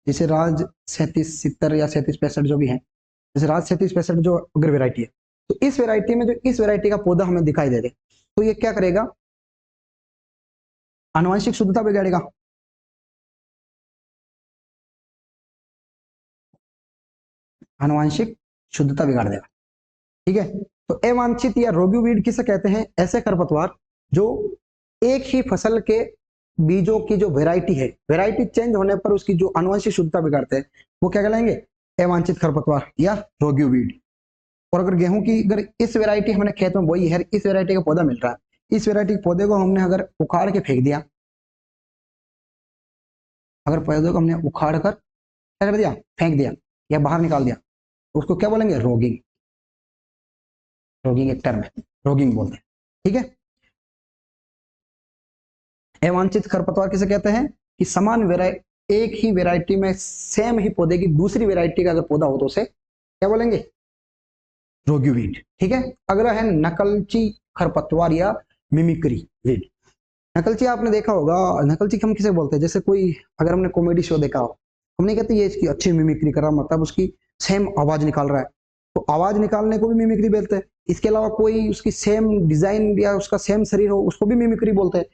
जैसे राज 37-70 या 37-65 जो भी है, जैसे राज 37-65 जो अगर वेराइटी है, तो इस वेराइटी में जो इस वेराइटी का पौधा हमें दिखाई दे दे तो ये क्या करेगा? आनुवंशिक शुद्धता बिगाड़ेगा, आनुवंशिक शुद्धता बिगाड़ देगा, ठीक है। तो अवांछित या रोगी वीड किसे कहते हैं? ऐसे खरपतवार जो एक ही फसल के बीजों की जो वेराइटी है, वेराइटी चेंज होने पर उसकी जो आनुवंशिक शुद्धता बिगाड़ते हैं, वो क्या कहलाएंगे? अवांछित खरपतवार या रोगी वीड। और अगर गेहूं की अगर इस वेराइटी हमने खेत में बोई है, इस वेराइटी का पौधा मिल रहा है, इस वेराइटी के पौधे को हमने अगर उखाड़ के फेंक दिया, अगर पौधे को हमने उखाड़ कर क्या कर दिया? फेंक दिया या बाहर निकाल दिया, तो उसको क्या बोलेंगे? रोगिंग, रोगिंग एक टर्म है, रोगिंग बोलते हैं, ठीक है। अवांछित खरपतवार किसे कहते हैं? कि समान वेराइटी, एक ही वेराइटी में सेम ही पौधे की दूसरी वेराइटी का अगर पौधा हो तो उसे क्या बोलेंगे? रोगी वीड, ठीक है। अगला है नकलची खरपतवार या मिमिक्री वीड। नकलची आपने देखा होगा, नकलची हम किसे बोलते हैं? जैसे कोई अगर हमने कॉमेडी शो देखा हो, हम नहीं कहते ये इसकी अच्छी मिमिक्री कर रहा, मतलब उसकी सेम आवाज निकाल रहा है, तो आवाज निकालने को भी मिमिक्री बोलते हैं। इसके अलावा कोई उसकी सेम डिजाइन या उसका सेम शरीर हो उसको भी मिमिक्री बोलते हैं।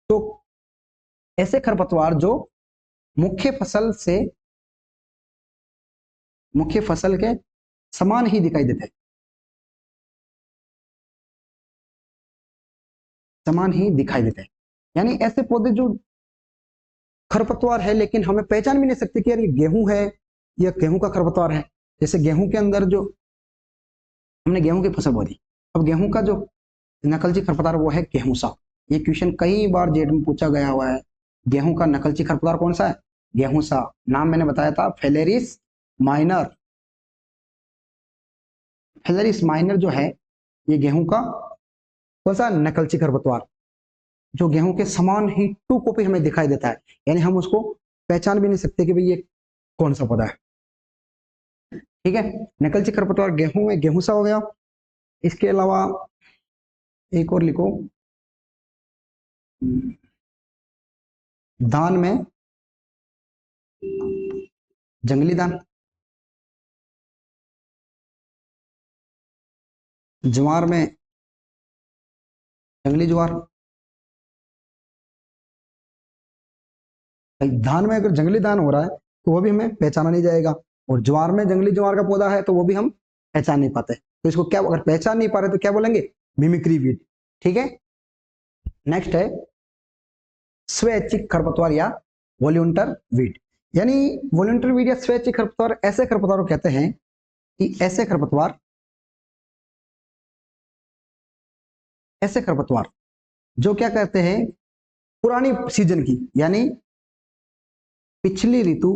तो ऐसे खरपतवार जो मुख्य फसल से, मुख्य फसल के समान ही दिखाई देते हैं, समान ही दिखाई देते हैं, यानी ऐसे पौधे जो खरपतवार है लेकिन हमें पहचान भी नहीं सकते कि यार ये गेहूं है या गेहूं का खरपतवार है। जैसे गेहूं के अंदर जो हमने गेहूं की फसल बो दी, अब गेहूं का जो नकलची खरपतवार वो है गेहूंसा। ये क्वेश्चन कई बार जेड में पूछा गया हुआ है, गेहूं का नकलची खरपतवार कौन सा है? गेहूंसा। नाम मैंने बताया था फेलेरिस माइनर। फेलेरिस माइनर जो है ये गेहूं का कौन सा? नकलची खरपतवार, जो गेहूं के समान ही टू कॉपी हमें दिखाई देता है, यानी हम उसको पहचान भी नहीं सकते कि भाई ये कौन सा पौधा है, ठीक है। नकलची खरपतवार गेहूं में गेहूंसा हो गया। इसके अलावा एक और लिखो, धान में जंगली धान, ज्वार में जंगली ज्वार। धान में अगर जंगली धान हो रहा है तो वो भी हमें पहचाना नहीं जाएगा, और ज्वार में जंगली ज्वार का पौधा है तो वो भी हम पहचान नहीं पाते, तो इसको क्या, अगर पहचान नहीं पा रहे तो क्या बोलेंगे? मिमिक्री वीड, ठीक है। नेक्स्ट है स्वैच्छिक खरपतवार या वॉल्यूंटर वीड। यानी वॉल्यूंटर वीड या स्वैच्छिक खरपतवार ऐसे खरपतवार को कहते हैं कि ऐसे खरपतवार, ऐसे खरपतवार जो क्या कहते हैं? पुरानी सीजन की, यानी पिछली ऋतु,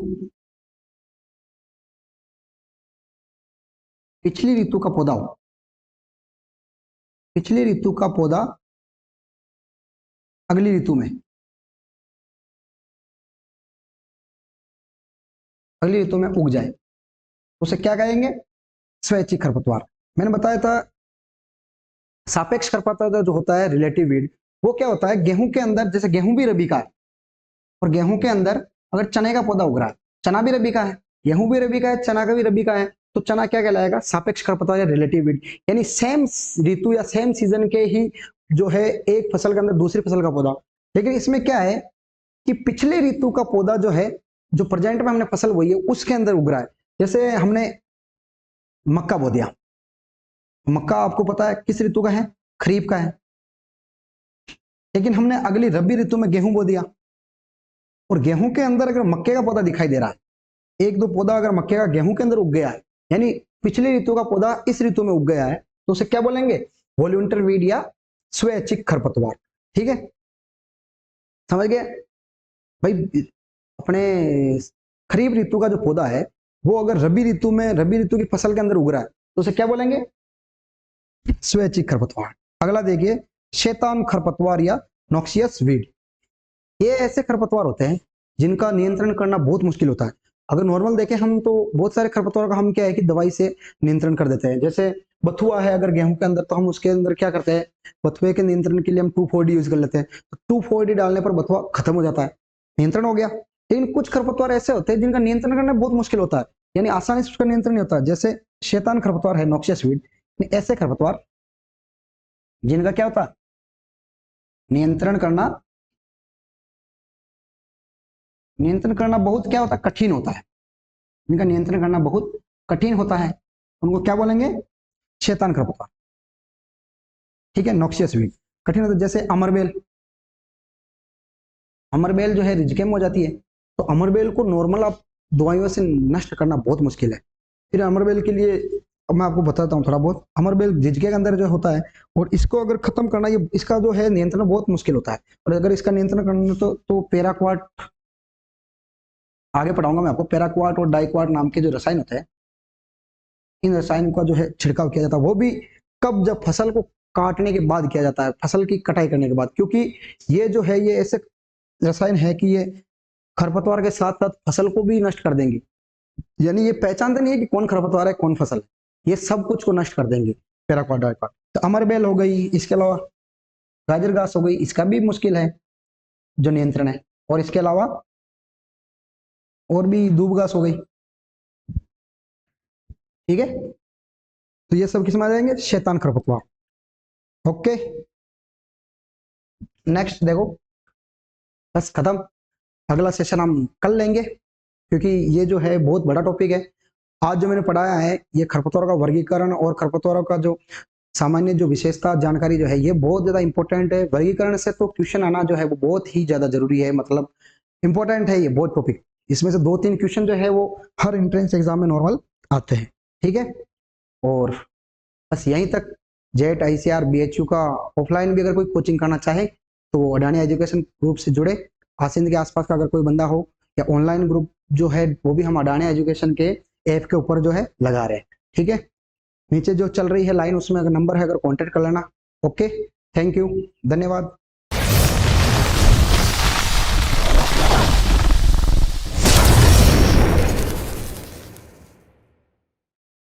पिछली ऋतु का पौधा हो, पिछली ऋतु का पौधा अगली ऋतु में, अगली ऋतु में उग जाए, उसे क्या कहेंगे? स्वैच्छिक खरपतवार। मैंने बताया था सापेक्ष खरपतवार जो होता है रिलेटिव वीड, वो क्या होता है, गेहूं के अंदर, जैसे गेहूं भी रबी का है और गेहूं के अंदर अगर चने का पौधा उग रहा है, चना भी रबी का है, गेहूं भी रबी का है, चना का भी रबी का है, तो चना क्या कहलाएगा, सापेक्ष खरपतवार या रिलेटिव वीड। यानी सेम ऋतु या सेम सीजन के ही जो है एक फसल के अंदर दूसरी फसल का पौधा। लेकिन इसमें क्या है कि पिछले ऋतु का पौधा जो है, जो प्रेजेंट में हमने फसल बोई है उसके अंदर उग रहा है। जैसे हमने मक्का बो दिया, मक्का आपको पता है किस ऋतु का है, खरीफ का है। लेकिन हमने अगली रबी ऋतु में गेहूं बो दिया और गेहूं के अंदर अगर मक्के का पौधा दिखाई दे रहा है, एक दो पौधा अगर मक्के का गेहूं के अंदर उग गया है, यानी पिछली ऋतु का पौधा इस ऋतु में उग गया है, तो उसे क्या बोलेंगे, वॉल्यूंटर वीड या स्वैच्छिक खरपतवार। ठीक है, समझ गए भाई। अपने खरीफ ऋतु का जो पौधा है वो अगर रबी ऋतु में, रबी ऋतु की फसल के अंदर उग रहा है, तो उसे क्या बोलेंगे, स्वैच्छिक खरपतवार। अगला देखिए, शैतान खरपतवार या नॉक्सियस वीड। ये ऐसे खरपतवार होते हैं जिनका नियंत्रण करना बहुत मुश्किल होता है। अगर नॉर्मल देखें हम तो बहुत सारे खरपतवार का हम क्या है कि दवाई से नियंत्रण कर देते हैं। जैसे बथुआ है अगर गेहूं के अंदर, तो हम उसके अंदर क्या करते हैं, बथुए के नियंत्रण के लिए हम 2,4-D यूज कर लेते हैं, तो 2,4-D डालने पर बथुआ खत्म हो जाता है, नियंत्रण हो गया। लेकिन कुछ खरपतवार ऐसे होते हैं जिनका नियंत्रण करना बहुत मुश्किल होता है, यानी आसानी से उसका नियंत्रण नहीं होता। जैसे शैतान खरपतवार है, नॉक्सियस वीड, ऐसे खरपतवार जिनका क्या होता है, नियंत्रण करना बहुत क्या होता है, कठिन होता है। इनका नियंत्रण करना बहुत कठिन होता है, उनको क्या बोलेंगे, शैतान खरपतवार। ठीक है, नॉक्सियस वीड कठिन होता है। जैसे अमरबेल, अमरबेल जो है रिजके में हो जाती है, तो अमरबेल को नॉर्मल आप दवाइयों से नष्ट करना बहुत मुश्किल है। फिर अमरबेल के लिए अब मैं आपको बताता हूँ थोड़ा बहुत। अमरबेल रिजके के अंदर जो होता है, और इसको अगर खत्म करना, ये इसका जो है नियंत्रण बहुत मुश्किल होता है। और अगर इसका नियंत्रण करना तो पैराक्वाट, आगे पढ़ाऊंगा मैं आपको, पैराक्वाट और डाइक्वाट नाम के जो रसायन होते हैं, इन रसायन का जो है छिड़काव किया जाता है, वो भी कब, जब फसल को काटने के बाद किया जाता है, फसल की कटाई करने के बाद। क्योंकि ये जो है ये ऐसे रसायन है कि ये खरपतवार के साथ साथ फसल को भी नष्ट कर देंगे। यानी ये पहचानते नहीं है कि कौन खरपतवार है कौन फसल है, ये सब कुछ को नष्ट कर देंगे पैराक्वाट डाइक्वाट। तो अमरबेल हो गई, इसके अलावा गाजर घास हो गई, इसका भी मुश्किल है जो नियंत्रण है। और इसके अलावा और भी दूब घास हो गई। ठीक है, तो ये सब किसमें आ जाएंगे, शैतान खरपतवार। ओके, नेक्स्ट देखो, बस खत्म। अगला सेशन हम कल लेंगे, क्योंकि ये जो है बहुत बड़ा टॉपिक है। आज जो मैंने पढ़ाया है ये खरपतवारों का वर्गीकरण और खरपतवारों का जो सामान्य जो विशेषता जानकारी जो है, ये बहुत ज्यादा इंपॉर्टेंट है। वर्गीकरण से तो क्वेश्चन आना जो है वो बहुत ही ज्यादा जरूरी है, मतलब इंपॉर्टेंट है ये बहुत टॉपिक। इसमें से 2-3 क्वेश्चन जो है वो हर एंट्रेंस एग्जाम में नॉर्मल आते हैं। ठीक है, और बस यहीं तक। जेट, ICAR, BHU का ऑफलाइन भी अगर कोई कोचिंग करना चाहे तो वो अडानी एजुकेशन ग्रुप से जुड़े। आसिंद के आसपास का अगर कोई बंदा हो, या ऑनलाइन ग्रुप जो है वो भी हम अडानी एजुकेशन के ऐप के ऊपर जो है लगा रहे हैं। ठीक है, नीचे जो चल रही है लाइन उसमें अगर नंबर है, अगर कांटेक्ट कर लेना। ओके, थैंक यू, धन्यवाद।